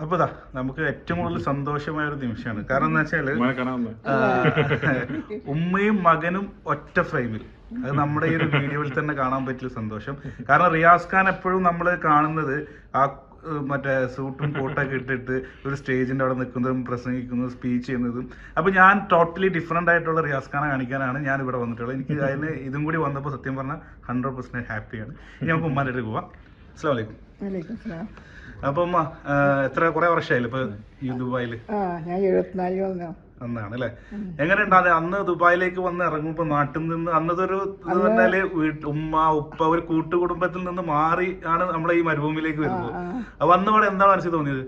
അപ്പോൾ നമുക്ക് ഏറ്റവും കൂടുതൽ സന്തോഷമായ ഒരു നിമിഷമാണ്. കാരണം എന്താ വെച്ചാൽ ഉമ്മയും മകനും ഒറ്റ ഫ്രെയിമിൽ, അത് നമ്മുടെ ഈ ഒരു വീഡിയോയിൽ തന്നെ കാണാൻ പറ്റിയ സന്തോഷം. കാരണം റിയാസ് ഖാൻ എപ്പോഴും നമ്മൾ കാണുന്നത് ആ മറ്റേ സൂട്ടും കോട്ടൊക്കെ ഇട്ടിട്ട് ഒരു സ്റ്റേജിൻ്റെ അവിടെ നിൽക്കുന്നതും പ്രസംഗിക്കുന്നതും സ്പീച്ച് ചെയ്യുന്നതും. അപ്പോൾ ഞാൻ ടോട്ടലി ഡിഫറെൻ്റ് ആയിട്ടുള്ള റിയാസ് ഖാനെ കാണിക്കാനാണ് ഞാൻ ഇവിടെ വന്നിട്ടുള്ളത്. എനിക്ക് അതിന് ഇതും കൂടി വന്നപ്പോൾ സത്യം പറഞ്ഞാൽ 100% ഹാപ്പിയാണ്. ഇനി നമുക്ക് ഉമ്മാൻ്റെ അടുത്ത് പോവാം. അസ്സലാമു അലൈക്കും. അപ്പൊ ഉമ്മ കുറെ വർഷമായില്ലേ ഇപ്പൊ ഈ ദുബായില്? ഞാൻ 74 അന്നാണ് അല്ലെ? എങ്ങനെയുണ്ടാകും അന്ന് ദുബായിലേക്ക് വന്ന് ഇറങ്ങുമ്പോ നാട്ടിൽ നിന്ന്? അന്നതൊരു പറഞ്ഞാല് ഉമ്മ ഉപ്പ ഒരു കൂട്ടുകുടുംബത്തിൽ നിന്ന് മാറി ആണ് നമ്മളെ ഈ മരുഭൂമിയിലേക്ക് വരുന്നത്. അപ്പൊ അന്ന് അവിടെ എന്താ മനസ്സിൽ തോന്നിയത്?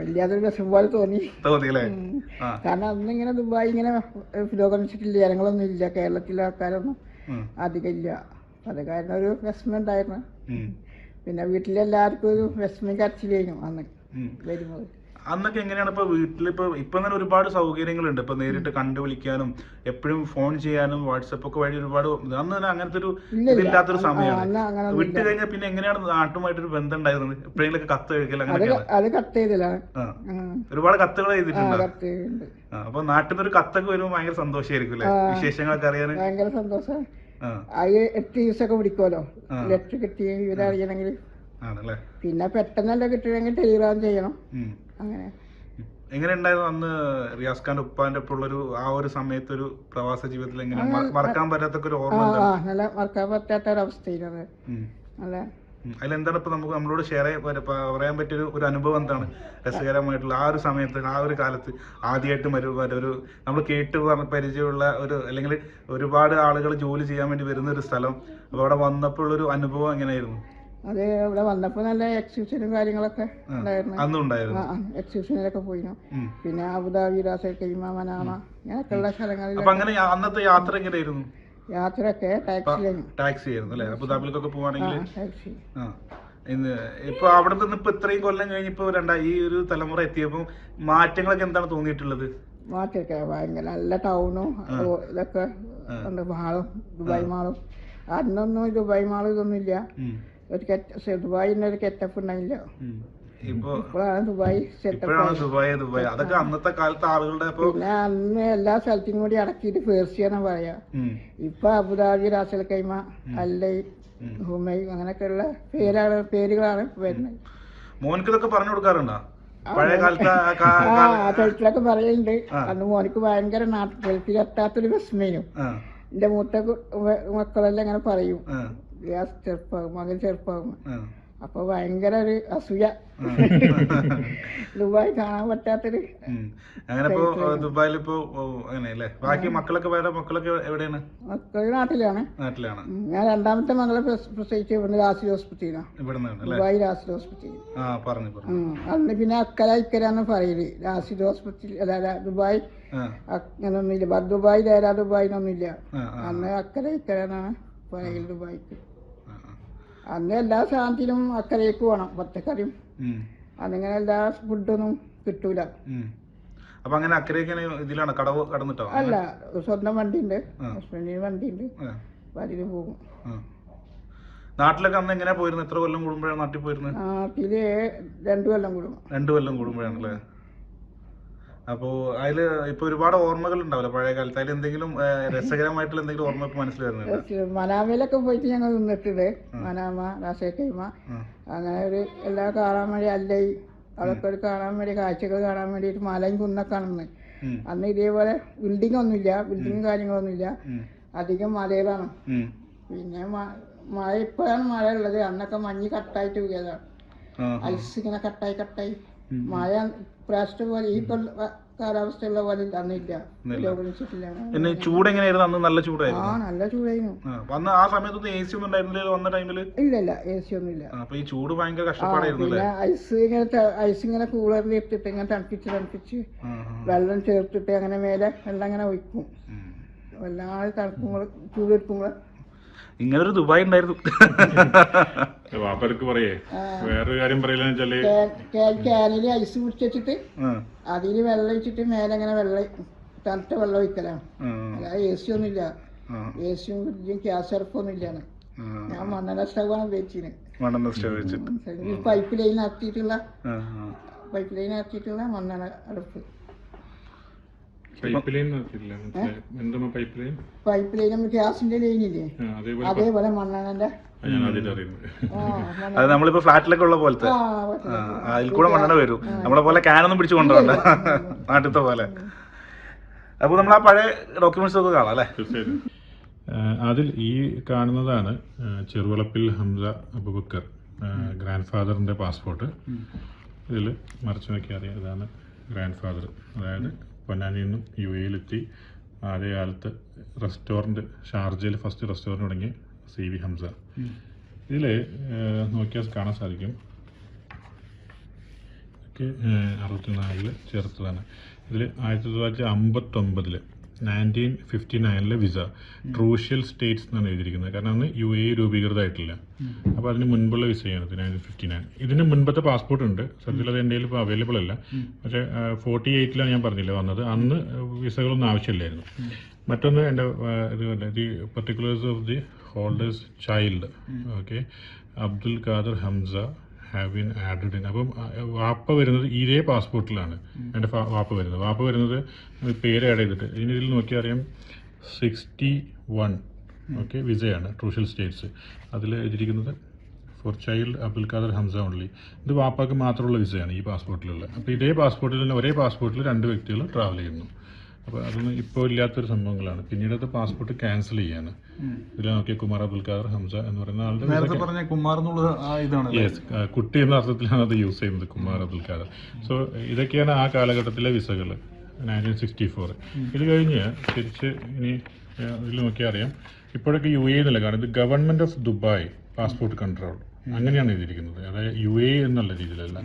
വലിയൊരു വിഷമം പോലെ തോന്നിയല്ലേ? കാരണം അന്നിങ്ങനെ ദുബായ് ഇങ്ങനെ പുരോഗമിച്ചിട്ടില്ല, ജനങ്ങളൊന്നും ഇല്ല, കേരളത്തിലെ ആൾക്കാരൊന്നും അധികം ഇല്ല. അത് കാരണം ഒരു വിഷമം ഉണ്ടായിരുന്നു. പിന്നെ വീട്ടിലെല്ലാവർക്കും ഒരു വിഷമം കരച്ചിലായിരുന്നു അന്ന് വരുമ്പോൾ. അന്നൊക്കെ എങ്ങനെയാണ് ഇപ്പൊ വീട്ടിലിപ്പോ തന്നെ ഒരുപാട് സൗകര്യങ്ങളുണ്ട്. ഇപ്പൊ നേരിട്ട് കണ്ടു വിളിക്കാനും എപ്പോഴും ഫോൺ ചെയ്യാനും വാട്സപ്പ് ഒക്കെ വഴി ഒരുപാട്. അന്ന് തന്നെ അങ്ങനത്തെ ഒരു ഇതില്ലാത്തൊരു സമയമാണ്. വിട്ട് കഴിഞ്ഞാൽ പിന്നെ എങ്ങനെയാണ് നാട്ടുമായിട്ടൊരു ബന്ധം ഉണ്ടായിരുന്നത്? എപ്പോഴെങ്കിലും കത്ത് എഴുതില്ല? അത് കത്ത് ചെയ്തില്ലാണ്, ഒരുപാട് കത്തുകൾ എഴുതിയിട്ടുണ്ട്. അപ്പൊ നാട്ടിൽ നിന്ന് ഒരു കത്തൊക്കെ വരുമ്പോൾ ഭയങ്കര സന്തോഷമായിരിക്കും അല്ലെ? വിശേഷങ്ങളൊക്കെ അറിയാൻ ഭയങ്കര സന്തോഷം. 8 ദിവസമൊക്കെ പിടിക്കുമല്ലോ ലെറ്റർ കിട്ടിയ വിവരം അറിയണമെങ്കിൽ. പിന്നെ പെട്ടെന്നല്ല കിട്ടണമെങ്കിൽ ടെലിഗ്രാം ചെയ്യണം. അങ്ങനെ എങ്ങനെ ഉണ്ടായിരുന്നു അന്ന് റിയാസ് ഖാന്റെ ഉപ്പാന്റെ ഒപ്പം ഉള്ളൊരു ആ ഒരു സമയത്ത് ഒരു പ്രവാസ ജീവിതത്തിൽ എങ്ങനെ മറക്കാൻ പറ്റാത്ത ഒരു ഓർമ്മ? നല്ല മറക്കാൻ പറ്റാത്ത ഒരു അവസ്ഥയിലാണ്. നല്ല അതിലെന്താണ് ഇപ്പൊ നമുക്ക് നമ്മളോട് ഷെയർ പറയാൻ പറ്റിയ ഒരു അനുഭവം എന്താണ് രസകരമായിട്ടുള്ള ആ ഒരു സമയത്ത്, ആ ഒരു കാലത്ത് ആദ്യമായിട്ട് ഒരു നമ്മൾ കേട്ട് പരിചയമുള്ള ഒരു, അല്ലെങ്കിൽ ഒരുപാട് ആളുകൾ ജോലി ചെയ്യാൻ വേണ്ടി വരുന്ന ഒരു സ്ഥലം, അപ്പൊ അവിടെ വന്നപ്പോൾ ഒരു അനുഭവം എങ്ങനെയായിരുന്നു? അത് ഇവിടെ വന്നപ്പോ നല്ല എക്സിബിഷനും കാര്യങ്ങളൊക്കെ ഉണ്ടായിരുന്നു. എക്സിബിഷനിലൊക്കെ പോയിരുന്നു. പിന്നെ അബുദാബി, റാസൽ ഖൈമ, മനാമ ഇങ്ങനെയൊക്കെയുള്ള സ്ഥലങ്ങളിൽ. അങ്ങനെ അന്നത്തെ യാത്ര എങ്ങനെയായിരുന്നു? യാത്രയൊക്കെ ടാക്സി ആയിരുന്നു അല്ലെ? അബുദാബിയിലേക്കൊക്കെ പോവാണെങ്കിൽ. ഇപ്പൊ അവിടെ നിന്ന് ഇപ്പൊ ഇത്രയും കൊല്ലം കഴിഞ്ഞിപ്പോ ഈ ഒരു തലമുറ എത്തിയപ്പോ മാറ്റങ്ങളൊക്കെ എന്താണ് തോന്നിയിട്ടുള്ളത്? മാറ്റമൊക്കെ ഭയങ്കര നല്ല ടൗണും ഇതൊക്കെ ഉണ്ട്, മാളും ദുബായ് മാളും. അന്നൊന്നും ദുബായ് മാളും ഇതൊന്നും ഇല്ല. ദുബായിന്റെ ഒരു കെറ്റപ്പ് ഉണ്ടായില്ല. ഇപ്പോഴാണ് ദുബായ് ദുബായ് അതൊക്കെ അന്നത്തെ കാലത്ത് ആളുകളുടെ. പിന്നെ അന്ന് എല്ലാ സ്ഥലത്തിനും കൂടി അടക്കിയിട്ട് പേർസിയാന്നാ പറയാ. ഇപ്പൊ അബുദാബി, റാസൽ ഖൈമ, അല്ലൈ, ഹുമൈ അങ്ങനെയൊക്കെയുള്ള പേരുകളാണ് വരുന്നത്. മോനിക്ക് ഇതൊക്കെ പറഞ്ഞു കൊടുക്കാറുണ്ടോ? പഴയ ഗൾഫിലൊക്കെ പറയുന്നുണ്ട്. അന്ന് മോനിക്ക് ഭയങ്കര ഗൾഫിലെത്താത്തൊരു വിസ്മയും. എന്റെ മൂത്ത മക്കളെല്ലാം ഇങ്ങനെ പറയും, ചെറുപ്പാകും, മകൻ ചെറുപ്പാകും. അപ്പൊ ഭയങ്കര ഒരു അസൂയ. ദുബായ് കാണാൻ പറ്റാത്തൊരു. അങ്ങനെ ദുബായിലിപ്പോ അങ്ങനെയല്ലേ? ബാക്കി മക്കളൊക്കെ എവിടെയാണ്? മക്കള് നാട്ടിലാണ്. ഞാൻ രണ്ടാമത്തെ മകളെ പ്രസവിച്ച് ഇവിടുന്ന് രാസിൽ ഹോസ്പിറ്റലാണ്, ദുബായ് രാസിൽ ഹോസ്പിറ്റൽ. അന്ന് പിന്നെ അക്കര ഇക്കരാന്ന് പറയല്. രാസിൽ ഹോസ്പിറ്റൽ അതായത് ദുബായ് അങ്ങനൊന്നുമില്ല. ദുബായ് ദേരാ ദുബായിനൊന്നുമില്ല. അന്ന് അക്കര ഇക്കരാന്നാണ് പറയല് ദുബായിക്ക്. അന്ന് എല്ലാ സാധനത്തിനും അക്കരയ്ക്ക് പോകണം, പച്ചക്കറിയും. അതിങ്ങനെ എല്ലാ ഫുഡൊന്നും കിട്ടൂല. അപ്പൊ അങ്ങനെ അക്കരയ്ക്ക് ഇതിലാണ് കടന്നിട്ടോ? അല്ല, സ്വന്തം വണ്ടിയുണ്ട്, ഹസ്ബൻഡിന് വണ്ടിയുണ്ട്, അപ്പൊ അതിന് പോകും. നാട്ടിലൊക്കെ അന്ന് എങ്ങനെയാ പോയിരുന്നു? എത്ര കൊല്ലം കൂടുമ്പോഴാണ് നാട്ടിൽ പോയിരുന്നത്? നാട്ടില് 2 കൊല്ലം കൂടും. 2 കൊല്ലം കൂടുമ്പോഴാണല്ലേ? അപ്പോ അതില് ഇപ്പൊ ഒരുപാട് ഓർമ്മകൾ ഉണ്ടാവില്ല പഴയ കാലത്ത്? അതിൽ എന്തെങ്കിലും രസകരമായിട്ടുള്ള എന്തെങ്കിലും ഓർമ്മ ഇപ്പൊ മനസ്സിൽ വരുന്നുണ്ട്? മനാമയിലൊക്കെ പോയിട്ട് ഞങ്ങൾ നിന്നിട്ടുണ്ട്. മനാമ, റാസൽ ഖൈമ, അങ്ങനെ ഒരു എല്ലാം കാണാൻ വേണ്ടി, അല്ലൈ അതൊക്കെ ഒരു കാണാൻ വേണ്ടി, കാഴ്ചകൾ കാണാൻ വേണ്ടിയിട്ട് മലയും കുന്നൊക്കെ കാണുന്നത്. അന്ന് ഇതേപോലെ ബിൽഡിംഗ് ഒന്നുമില്ല, ബിൽഡിങ്ങും കാര്യങ്ങളൊന്നുമില്ല, അധികം മലകളാണ്. പിന്നെ മഴ ഇപ്പോഴാണ് മഴ ഉള്ളത്. അന്നൊക്കെ മഞ്ഞ് കട്ടായിട്ട് വീഴതാണ്, ഐസ് ഇങ്ങനെ കട്ടായി. മഴ പ്രാവശ്യത്തെ പോലെ ഈ കാലാവസ്ഥയുള്ള പോലെ അന്നില്ല. ചൂട് എങ്ങനെയായിരുന്നു അന്ന്? നല്ല ചൂടായിരുന്നു. നല്ല ചൂടായിരുന്നു. ആ സമയത്തൊന്നും AC ഒന്നും ഉണ്ടായിരുന്നില്ല വന്ന ടൈമില്? ഇല്ല, AC ഒന്നും ഇല്ല. അപ്പൊ ഈ ചൂട് ഭയങ്കര കഷ്ടപ്പാടായിരുന്നു. പിന്നെ ഐസ് ഇങ്ങനെ കൂളറിൽ ഇട്ടിട്ട് ഇങ്ങനെ തണുപ്പിച്ച് വെള്ളം ചേർത്തിട്ട് അങ്ങനെ മേലെ വെള്ളം ഇങ്ങനെ ഒഴിക്കും. വല്ലാതെ തണുക്കുമ്പോൾ ചൂടെടുക്കുമ്പോൾ. ഇങ്ങനൊരു ദുബായ് ഉണ്ടായിരുന്നു. വാപ്പർക്ക് പറയേ വേറൊരു കാര്യം പറയില്ലെന്ന് ക്യാനില് ഐസ് പിടിച്ചിട്ട് അതില് വെള്ളം ഒഴിച്ചിട്ട് മേലെ ഇങ്ങനെ തണുത്ത വെള്ളം ഒഴിക്കലാണ്. അല്ലാതെ AC ഒന്നും ഇല്ല. വേസ്റ്റും ഫ്രിഡ്ജും ഗ്യാസ് അടുപ്പൊന്നും ഇല്ലാണ്. ഞാൻ മണ്ണെണ്ണ സ്റ്റവാണ് ഉപയോഗിച്ചിന്. മണ്ണെണ്ണ സ്റ്റവ് വെച്ചിട്ട് പൈപ്പ് ലൈൻ നടത്തിയിട്ടുള്ള മണ്ണെണ്ണ അടുപ്പ്. പൈപ്പ് ലൈൻ നമ്മൾ ഗ്യാസിന്റെ ലൈനില്ലേ, അതേപോലെ മണ്ണെണ്ണന്റെ. അത് നമ്മളിപ്പോ ഫ്ലാറ്റിലൊക്കെ ഉള്ള പോലത്തെ അതിൽ കൂടെ മണ്ണെണ്ണ വരും. നമ്മളെ പോലെ ക്യാനൊന്നും പിടിച്ചു കൊണ്ടുപോകണ്ട, നാട്ടിലത്തെ പോലെ. അപ്പൊ നമ്മൾ ആ പഴയ ഡോക്യുമെന്റ്സ് ഒക്കെ കാണാം അല്ലേ? തീർച്ചയായിട്ടും. അതിൽ ഈ കാണുന്നതാണ് ചെറുവളപ്പിൽ ഹംസ അബൂബക്കർ, ഗ്രാൻഡ് ഫാദറിൻ്റെ പാസ്പോർട്ട്. ഇതിൽ മറിച്ച് നോക്കി അറിയാം, ഇതാണ് ഗ്രാൻഡ് ഫാദർ. അതായത് പൊന്നാനിയിൽ നിന്നും UAE-യിലെത്തി ആദ്യ കാലത്ത് റെസ്റ്റോറൻറ്റ്, ഷാർജയിൽ ഫസ്റ്റ് റെസ്റ്റോറൻറ്റ് തുടങ്ങി CV ഹംസ. ഇതിൽ നോക്കിയാൽ കാണാൻ സാധിക്കും, ഒക്കെ 64 ചേർത്തതാണ്. ഇതിൽ 1959 1959 വിസ ക്രൂഷ്യൽ സ്റ്റേറ്റ്സ് എന്നാണ് എഴുതിയിരിക്കുന്നത്. കാരണം അന്ന് UAE രൂപീകൃതമായിട്ടില്ല. അപ്പോൾ അതിന് മുൻപുള്ള വിസയാണ് 1959. ഇതിന് മുൻപത്തെ പാസ്പോർട്ട് ഉണ്ട്, സത്യത്തിൽ അത് എൻ്റെ കയ്യിൽ ഇപ്പോൾ അവൈലബിൾ അല്ല. പക്ഷേ 48 ഞാൻ പറഞ്ഞില്ല വന്നത്, അന്ന് വിസകളൊന്നും ആവശ്യമില്ലായിരുന്നു. മറ്റൊന്ന് എൻ്റെ the particulars of the holders child, okay, Abdul Khader Hamza have been added in. അപ്പം വാപ്പ വരുന്നത് ഇതേ പാസ്പോർട്ടിലാണ് എൻ്റെ വാപ്പ വരുന്നത് പേര് ആഡ് ചെയ്തിട്ട്. ഇതിൽ നോക്കിയാൽ അറിയാം 61 ഓക്കെ വിസയാണ് ക്രൂഷ്യൽ സ്റ്റേറ്റ്സ്. അതിൽ എഴുതിയിരിക്കുന്നത് for child Abdul Khader Hamza only. ഇത് വാപ്പാക്ക് മാത്രമുള്ള വിസയാണ് ഈ പാസ്പോർട്ടിലുള്ള. അപ്പോൾ ഇതേ പാസ്പോർട്ടിൽ തന്നെ ഒരേ പാസ്പോർട്ടിൽ 2 വ്യക്തികൾ ട്രാവൽ ചെയ്യുന്നു. അപ്പോൾ അതൊന്നും ഇപ്പോൾ ഇല്ലാത്തൊരു സംഭവങ്ങളാണ്. പിന്നീട് അത് പാസ്പോർട്ട് ക്യാൻസൽ ചെയ്യാണ്. ഇതിൽ നോക്കിയ കുമാർ അബ്ദുൽ ഖാദർ ഹംസ എന്ന് പറയുന്ന ആളുടെ യെസ്, കുട്ടി എന്ന അർത്ഥത്തിലാണ് അത് യൂസ് ചെയ്യുന്നത്, കുമാർ അബ്ദുൽ ഖാദർ. സോ ഇതൊക്കെയാണ് ആ കാലഘട്ടത്തിലെ വിസകൾ 1964. ഇത് കഴിഞ്ഞ് തിരിച്ച് ഇനി ഇതിൽ നോക്കിയാൽ അറിയാം, ഇപ്പോഴൊക്കെ UAE എന്നല്ല കാണും, ഇത് government of Dubai passport control അങ്ങനെയാണ് എഴുതിയിരിക്കുന്നത്. അതായത് UAE എന്നുള്ള രീതിയിലല്ല.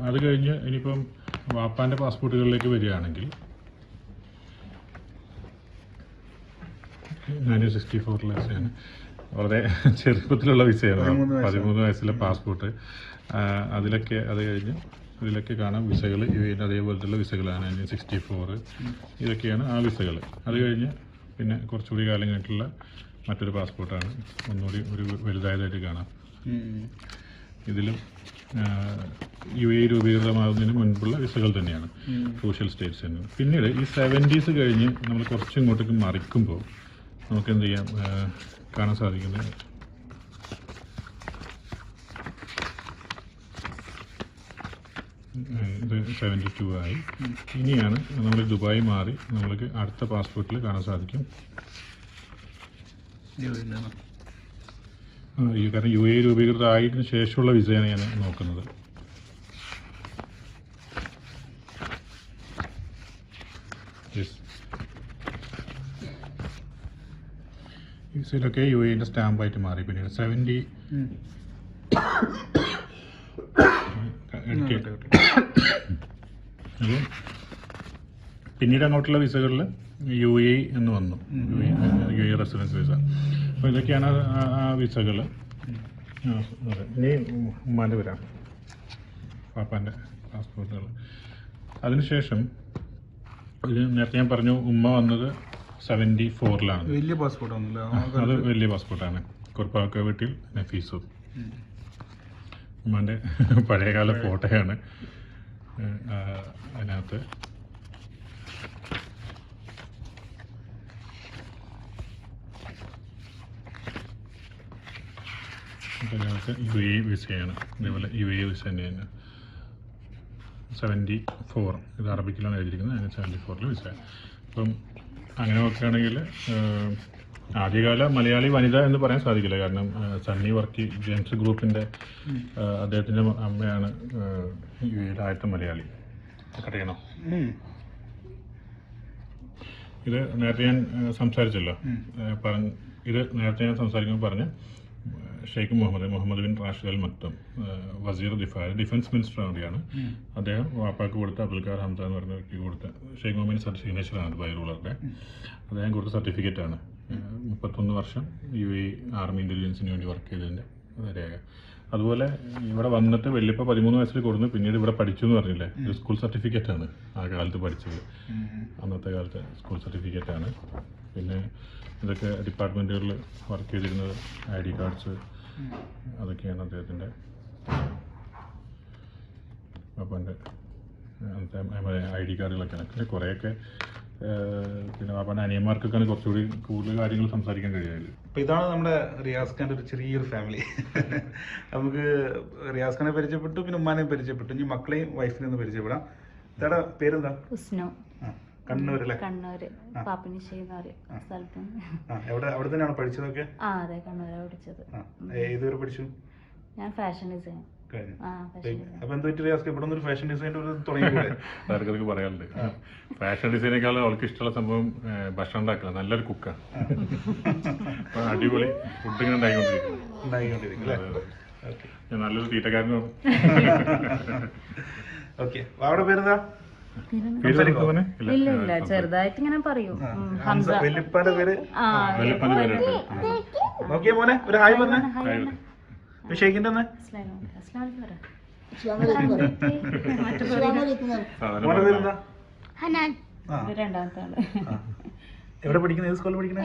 അത് കഴിഞ്ഞ് ഇനിയിപ്പം വാപ്പാൻ്റെ പാസ്പോർട്ടുകളിലേക്ക് വരികയാണെങ്കിൽ 1964 വിസയാണ്. വളരെ ചെറുപ്പത്തിലുള്ള വിസയാണ്, 13 വയസ്സിലെ പാസ്പോർട്ട്. അതിലൊക്കെ അത് കഴിഞ്ഞ് ഇതിലൊക്കെ കാണാം വിസകൾ UAE അതേപോലത്തുള്ള വിസകളാണ്. 1964 ഇതൊക്കെയാണ് ആ വിസകൾ. അത് കഴിഞ്ഞ് പിന്നെ കുറച്ചുകൂടി കാലം കഴിഞ്ഞിട്ടുള്ള മറ്റൊരു പാസ്പോർട്ടാണ്, ഒന്നുകൂടി ഒരു വലുതായതായിട്ട് കാണാം. ഇതിലും UAE രൂപീകൃതമാകുന്നതിന് മുൻപുള്ള വിസകൾ തന്നെയാണ്, ക്രൂഷ്യൽ സ്റ്റേറ്റ്സ് തന്നെ. പിന്നീട് ഈ 70s കഴിഞ്ഞ് നമ്മൾ കുറച്ചും ഇങ്ങോട്ടേക്ക് മറിക്കുമ്പോൾ നമുക്ക് എന്ത് ചെയ്യാം, കാണാൻ സാധിക്കുന്നത് ഇത് 72 ആയി. ഇനിയാണ് നമ്മൾ ദുബായ് മാറി നമ്മൾക്ക് അടുത്ത പാസ്പോർട്ടിൽ കാണാൻ സാധിക്കും. കാരണം UAE രൂപീകൃതമായതിനു ശേഷമുള്ള വിസയാണ് ഞാൻ നോക്കുന്നത്. യെസ്, വിസയിലൊക്കെ UAE സ്റ്റാമ്പായിട്ട് മാറി. പിന്നീട് 70 അപ്പോൾ പിന്നീട് അങ്ങോട്ടുള്ള വിസകളിൽ UAE എന്ന് വന്നു, UAE റെസിഡൻസ് വിസ. അപ്പോൾ ഇതൊക്കെയാണ് ആ വിസകൾ. അതെ, ഇനി ഉമ്മാൻ്റെ വരാം, പാപ്പാൻ്റെ പാസ്പോർട്ടുകൾ. അതിനുശേഷം ഇത് നേരത്തെ ഞാൻ പറഞ്ഞു, ഉമ്മ വന്നത് 74 വലിയ പാസ്പോർട്ടാണല്ലോ. അത് വലിയ പാസ്പോർട്ടാണ്. കുർപ്പാക്ക വീട്ടിൽ നഫീസു, ഉമ്മാൻ്റെ പഴയകാല ഫോട്ടോയാണ് അതിനകത്ത്. UAE വിസയാണ്, അതേപോലെ UAE വിസ തന്നെയാണ്. 74 ഇത് അറബിക്കിലാണ് എഴുതിയിരിക്കുന്നത്, അതിന് 74 വിസ. അപ്പം അങ്ങനെ നോക്കുകയാണെങ്കിൽ ആദ്യകാല മലയാളി വനിത എന്ന് പറയാൻ സാധിക്കില്ല. കാരണം സണ്ണി വർക്കി ജെയിംസ് ഗ്രൂപ്പിൻ്റെ അദ്ദേഹത്തിൻ്റെ അമ്മയാണ് UAE ആദ്യത്തെ മലയാളി. കടയണോ? ഇത് നേരത്തെ ഞാൻ സംസാരിച്ചല്ലോ, ഇത് നേരത്തെ ഞാൻ സംസാരിക്കുമ്പോൾ പറഞ്ഞ ഷെയ്ഖ് മുഹമ്മദ് ബിൻ റാഷിദ് അൽ മക്തും, വസീർ ഡിഫൻസ് മിനിസ്റ്റർ കൂടിയാണ്. അദ്ദേഹം വാപ്പാക്ക് കൊടുത്ത അബ്ദുൽ ഖാദർ ഹംസ എന്ന് പറഞ്ഞ വ്യക്തിക്ക് കൊടുത്ത ഷെയ്ഖ് മുഹമ്മദിൻ്റെ സിഗ്നേച്ചറാണ് ദുബായ് റൂളറുടെ. അദ്ദേഹം കൊടുത്ത സർട്ടിഫിക്കറ്റാണ്. 31 വർഷം UAE ആർമി ഇൻ്റലിജൻസിന് വേണ്ടി വർക്ക് ചെയ്തതിൻ്റെ രേഖ. അതുപോലെ ഇവിടെ വന്നിട്ട് വല്യപ്പ 13 വയസ്സിൽ കൊടുന്നു, പിന്നീട് ഇവിടെ പഠിച്ചു എന്ന് പറഞ്ഞില്ലേ, ഒരു സ്കൂൾ സർട്ടിഫിക്കറ്റ് ആണ് ആ കാലത്ത് പഠിച്ചത്, അന്നത്തെ കാലത്തെ സ്കൂൾ സർട്ടിഫിക്കറ്റ് ആണ്. പിന്നെ ഇതൊക്കെ ഡിപ്പാർട്ട്മെൻറ്റുകളിൽ വർക്ക് ചെയ്തിരുന്നത് ID കാർഡ്സ് അതൊക്കെയാണ് അദ്ദേഹത്തിൻ്റെ പാപ്പാൻ്റെ അന്നത്തെ ID കാർഡുകളൊക്കെയാണ്. പിന്നെ കുറേയൊക്കെ പിന്നെ പാപ്പാൻ്റെ അനിയന്മാർക്കൊക്കെയാണ് കുറച്ചുകൂടി കൂടുതൽ കാര്യങ്ങൾ സംസാരിക്കാൻ കഴിയാറ്. അപ്പോൾ ഇതാണ് നമ്മുടെ റിയാസ് ഖാൻ്റെ ഒരു ചെറിയൊരു ഫാമിലി. നമുക്ക് റിയാസ് ഖാനെ പരിചയപ്പെട്ടു, പിന്നെ ഉമ്മാനെയും പരിചയപ്പെട്ടു, ഇനി മക്കളെയും വൈഫിനെ ഒന്ന് പരിചയപ്പെടാം. ഇതാടെ പേരെന്താ? ഉസ്നു. കണ്ണൂർ അല്ലേ? കണ്ണൂർ പാപ്പിനിശ്ശേരി എന്ന് പറയും സ്ഥലത്ത്. അവിടെ തന്നെയാണ് പഠിച്ചതൊക്കെ? അതെ, കണ്ണൂരാണ് പഠിച്ചത്. ഏതുവരെ പഠിച്ചു? ഞാൻ ഫാഷൻ ഡിസൈൻ. അപ്പൊ എന്താ റിയാസ് ഇവിടെ ഒരു ഫാഷൻ ഡിസൈൻ തുടങ്ങിയത്? ആർക്കൊക്കെ പറയാറുണ്ട്, ഫാഷൻ ഡിസൈനേക്കാളും അവൾക്ക് ഇഷ്ടമുള്ള സംഭവം ഭക്ഷണം ഉണ്ടാക്കുക, നല്ലൊരു കുക്കാണ്. അപ്പൊ അടിപൊളി ഫുഡ് ഇങ്ങനെ ഉണ്ടായിക്കൊണ്ടിരിക്കും. ഞാൻ നല്ലൊരു തീറ്റക്കാരനാണ്. ഓക്കെ, അവിടെ പേരെന്താ? ഇല്ല ഇല്ല, ചെറുതായിട്ട് ഇങ്ങനെ പറയൂ. വെല്ലിപ്പാന്റെ പേര്? വെല്ലിപ്പാന്റെ പേര് നോക്കിയ മോനെ ഒരു ഹായ് പറഞ്ഞേ. ഷെയ്ഖിന്റെ രണ്ടാമത്തെ ആള്. എവിടെ പഠിക്കുന്നത്? ഏത് സ്കൂളിൽ പഠിക്കുന്നത്?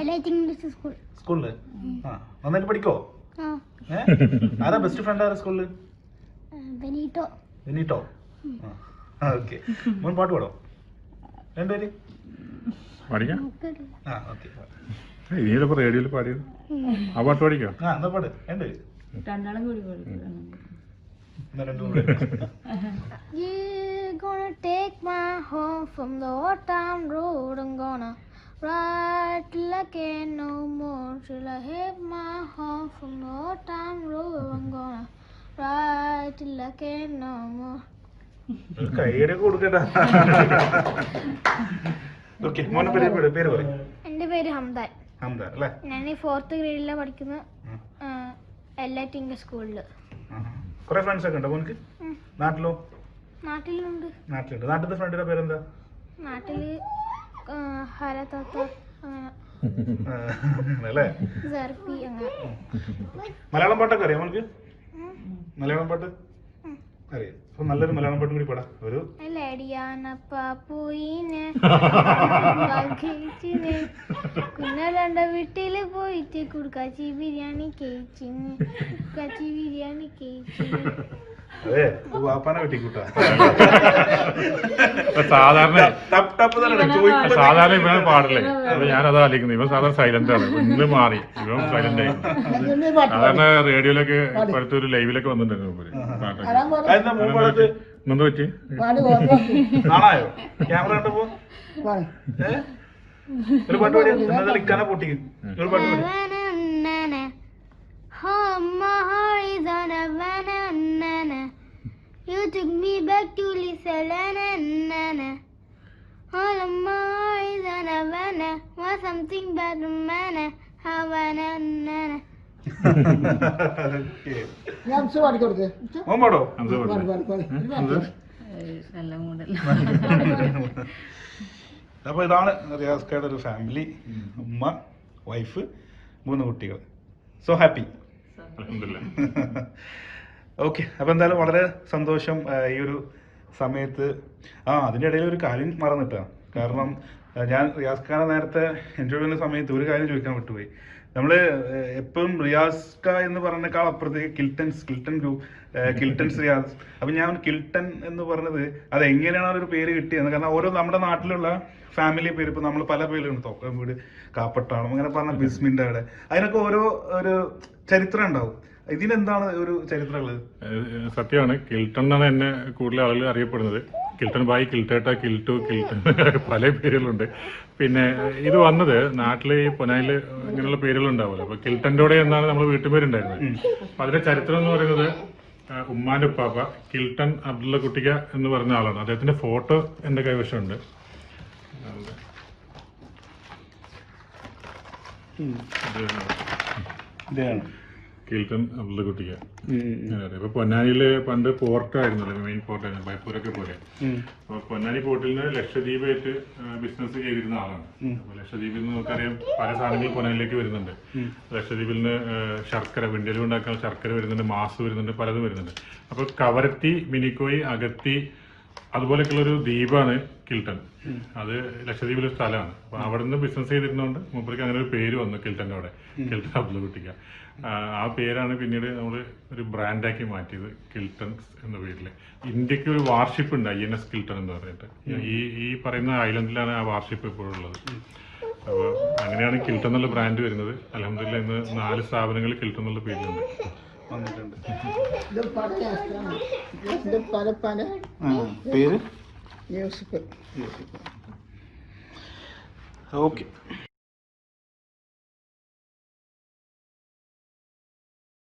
സ്കൂളില് നന്നായിട്ട് പഠിക്കോ? ആരാ ബെസ്റ്റ് ഫ്രണ്ട്? ആരാ സ്കൂളില്? ബെനീറ്റോ. ഓക്കെ, മോൻ പാട്ട് പാടോ? രണ്ടുപേര് പഠിക്കാം. ഓക്കെ, റേഡിയോയിൽ പാടിയത് ആ പാട്ട് പഠിക്കാം. എന്നാ പാട് രണ്ടുപേര്. രണ്ടാളും കൂടി പഠിക്കും. You're gonna take my home from the old town road. I'm gonna ride till I can't no more. Till I hit my home from the old town road. I'm gonna ride till I can't no more. കൈയുടെ കൊടുക്കട്ടാ. Okay, മോനെ പേര് പറയും. എൻ്റെ പേര് Hamdan. Hamdan അല്ലേ? ഞാൻ 4th ഗ്രേഡിലാണ് പഠിക്കുന്നത്, LIT English സ്കൂളിൽ. കുറെ ഫ്രണ്ട്സ് ഒക്കെ ഉണ്ടോ മോനക്ക്? നാട്ടിലോ? നാട്ടിലുണ്ട്. നാട്ടിലത്തെ ഫ്രണ്ടിന്റെ പേരെന്താ? നാട്ടില് ഹരതാത്ത അങ്ങനെ അല്ലേ? സർപ്പി അങ്ങനെ. മലയാളം പാട്ടൊക്കെ അറിയാം മോനക്ക്? മലയാളം പാട്ട് അറിയാം. അപ്പൊ നല്ലൊരു മലയാളം പാട്ടും കൂടി പാടാം. ഒരു കുന്നരണ്ട വീട്ടില് പോയിട്ട് കുടുക്കാച്ചി ബിരിയാണി കഴിച്ചിന്. അതെ, വാപ്പാനെ വെട്ടിക്കൂട്ടാ. സാധാരണ ചോദിക്കും. ഇവൻ പാടില്ലേ, അപ്പൊ ഞാനതാ ആലോചിക്കുന്നത്. ഇവൻ സാധാരണ സൈലന്റ് ആണ്, ഇന്ന് മാറി ഇവൻ സൈലന്റ് ആയി. സാധാരണ റേഡിയോയിലൊക്കെ ഇപ്പോഴത്തെ ഒരു ലൈവിലൊക്കെ വന്നിട്ടുണ്ടായിരുന്നു എന്ത് പറ്റി? ആണായോ ക്യാമറ കണ്ടപ്പോ? ഒരു പാട്ട് പാടി കളിക്കാനെ പൊട്ടിക്കും. ഒരു പാട്ട് പാടി. You took me back to Lisalana. All of my eyes on Havana was something but a manna. Havana. ഓമാടോ? നല്ല മൂടല്ല. അപ്പൊ ഇതാണ് റിയാസ് ഖായുടെ ഒരു ഫാമിലി. ഉമ്മ, വൈഫ്, 3 കുട്ടികൾ. So happy. ഓക്കെ, അപ്പോൾ എന്തായാലും വളരെ സന്തോഷം ഈ ഒരു സമയത്ത്. അതിൻ്റെ ഇടയിൽ ഒരു കാര്യം മറന്നിട്ടാണ്. കാരണം ഞാൻ റിയാസ് ഖാനെ നേരത്തെ ഇൻ്റർവ്യൂവിൻ്റെ സമയത്ത് ഒരു കാര്യം ചോദിക്കാൻ വിട്ടുപോയി. നമ്മൾ എപ്പോഴും റിയാസ് ഖാ എന്ന് പറഞ്ഞേക്കാൾ അപ്പുറത്തേക്ക് കിൽട്ടൺ ഗ്രൂപ്പ്, കിൽട്ടൺസ് റിയാസ്. അപ്പം ഞാൻ കിൽട്ടൺ എന്ന് പറഞ്ഞത് അത് എങ്ങനെയാണ് ഒരു പേര് കിട്ടിയത്? കാരണം ഓരോ നമ്മുടെ നാട്ടിലുള്ള ഫാമിലി പേര്, ഇപ്പോൾ നമ്മൾ പല പേരുണ്ട്, തോക്കം വീട്, കാപ്പട്ടാണം, അങ്ങനെ പറഞ്ഞ ബിസ്മിൻ്റെ അവിടെ, അതിനൊക്കെ ഓരോ ഒരു ചരിത്രം ഉണ്ടാവും. ഇതിനെന്താണ് ഒരു ചരിത്രമുള്ളത്? സത്യമാണ്, കിൽട്ടൺ എന്നാണ് എന്നെ കൂടുതൽ ആളുകൾ അറിയപ്പെടുന്നത്. കിൽട്ടൺ ബായ്, കിൽട്ടേട്ട, കിൽട്ടു, കിൽട്ടൺ, പല പേരുകളുണ്ട്. പിന്നെ ഇത് വന്നത് നാട്ടിൽ ഈ പൊനായിൽ ഇങ്ങനെയുള്ള പേരുകളുണ്ടാവുമല്ലോ. അപ്പോൾ കിൽട്ടൻ്റെ എന്നാണ് നമ്മൾ വീട്ടുപേരുണ്ടായിരുന്നത്. അപ്പോൾ അതിൻ്റെ ചരിത്രം എന്ന് പറയുന്നത് ഉമ്മാൻ്റെ ഉപ്പാപ്പ കിൽട്ടൺ അബ്ദുള്ള കുട്ടിക്ക എന്ന് പറഞ്ഞ ആളാണ്. അദ്ദേഹത്തിൻ്റെ ഫോട്ടോ എൻ്റെ കൈവശമുണ്ട്. കിൽട്ടൺ അബ്ദുള്ളക്കുട്ടിക്ക. ഇപ്പൊ പൊന്നാനിയില് പണ്ട് പോർട്ടായിരുന്നല്ലോ, മെയിൻ പോർട്ടായിരുന്നു, ബൈപ്പൂരൊക്കെ പോലെ. അപ്പൊ പൊന്നാനി പോർട്ടിൽ നിന്ന് ലക്ഷദ്വീപായിട്ട് ബിസിനസ് ചെയ്തിരുന്ന ആളാണ്. അപ്പൊ ലക്ഷദ്വീപിൽ നിന്ന് നമുക്കറിയാം പല സാധനങ്ങൾ പൊന്നാനിലേക്ക് വരുന്നുണ്ട്. ലക്ഷദ്വീപിൽ നിന്ന് ശർക്കര, വിണ്ടിലും ഉണ്ടാക്കുന്ന ശർക്കര വരുന്നുണ്ട്, മാസ് വരുന്നുണ്ട്, പലതും വരുന്നുണ്ട്. അപ്പൊ കവരത്തി, മിനിക്കോയി, അഗത്തി അതുപോലെയൊക്കെയുള്ള ഒരു ദ്വീപാണ് കിൽട്ടൺ. അത് ലക്ഷദ്വീപിലെ സ്ഥലമാണ്. അപ്പൊ അവിടെ നിന്ന് ബിസിനസ് ചെയ്തിരുന്നതുകൊണ്ട് മൂപ്പർക്ക് അങ്ങനെ ഒരു പേര് വന്നു കിൽട്ടൻ്റെ അവിടെ, കിൽട്ടൺ അബ്ദുള്ളക്കുട്ടിക്ക. ആ പേരാണ് പിന്നീട് നമ്മൾ ഒരു ബ്രാൻഡാക്കി മാറ്റിയത്, കിൽട്ടൺസ് എന്ന പേരിൽ. ഇന്ത്യക്ക് ഒരു വാർഷിപ്പ് ഉണ്ട്, INS കിൽട്ടൺ എന്ന് പറഞ്ഞിട്ട്. ഈ പറയുന്ന ഐലൻഡിലാണ് ആ വാർഷിപ്പ് ഇപ്പോഴും ഉള്ളത്. അപ്പോൾ അങ്ങനെയാണ് കിൽട്ടൺ എന്നുള്ള ബ്രാൻഡ് വരുന്നത്. അൽഹംദുലില്ലാ ഇന്ന് 4 സ്ഥാപനങ്ങൾ കിൽട്ടൺ എന്നുള്ള പേരിലുണ്ട്. ഇത് പല ശാസ്ത്രമാണ്. ഇത് പല പേര് യൂസഫ്. ഓക്കെ.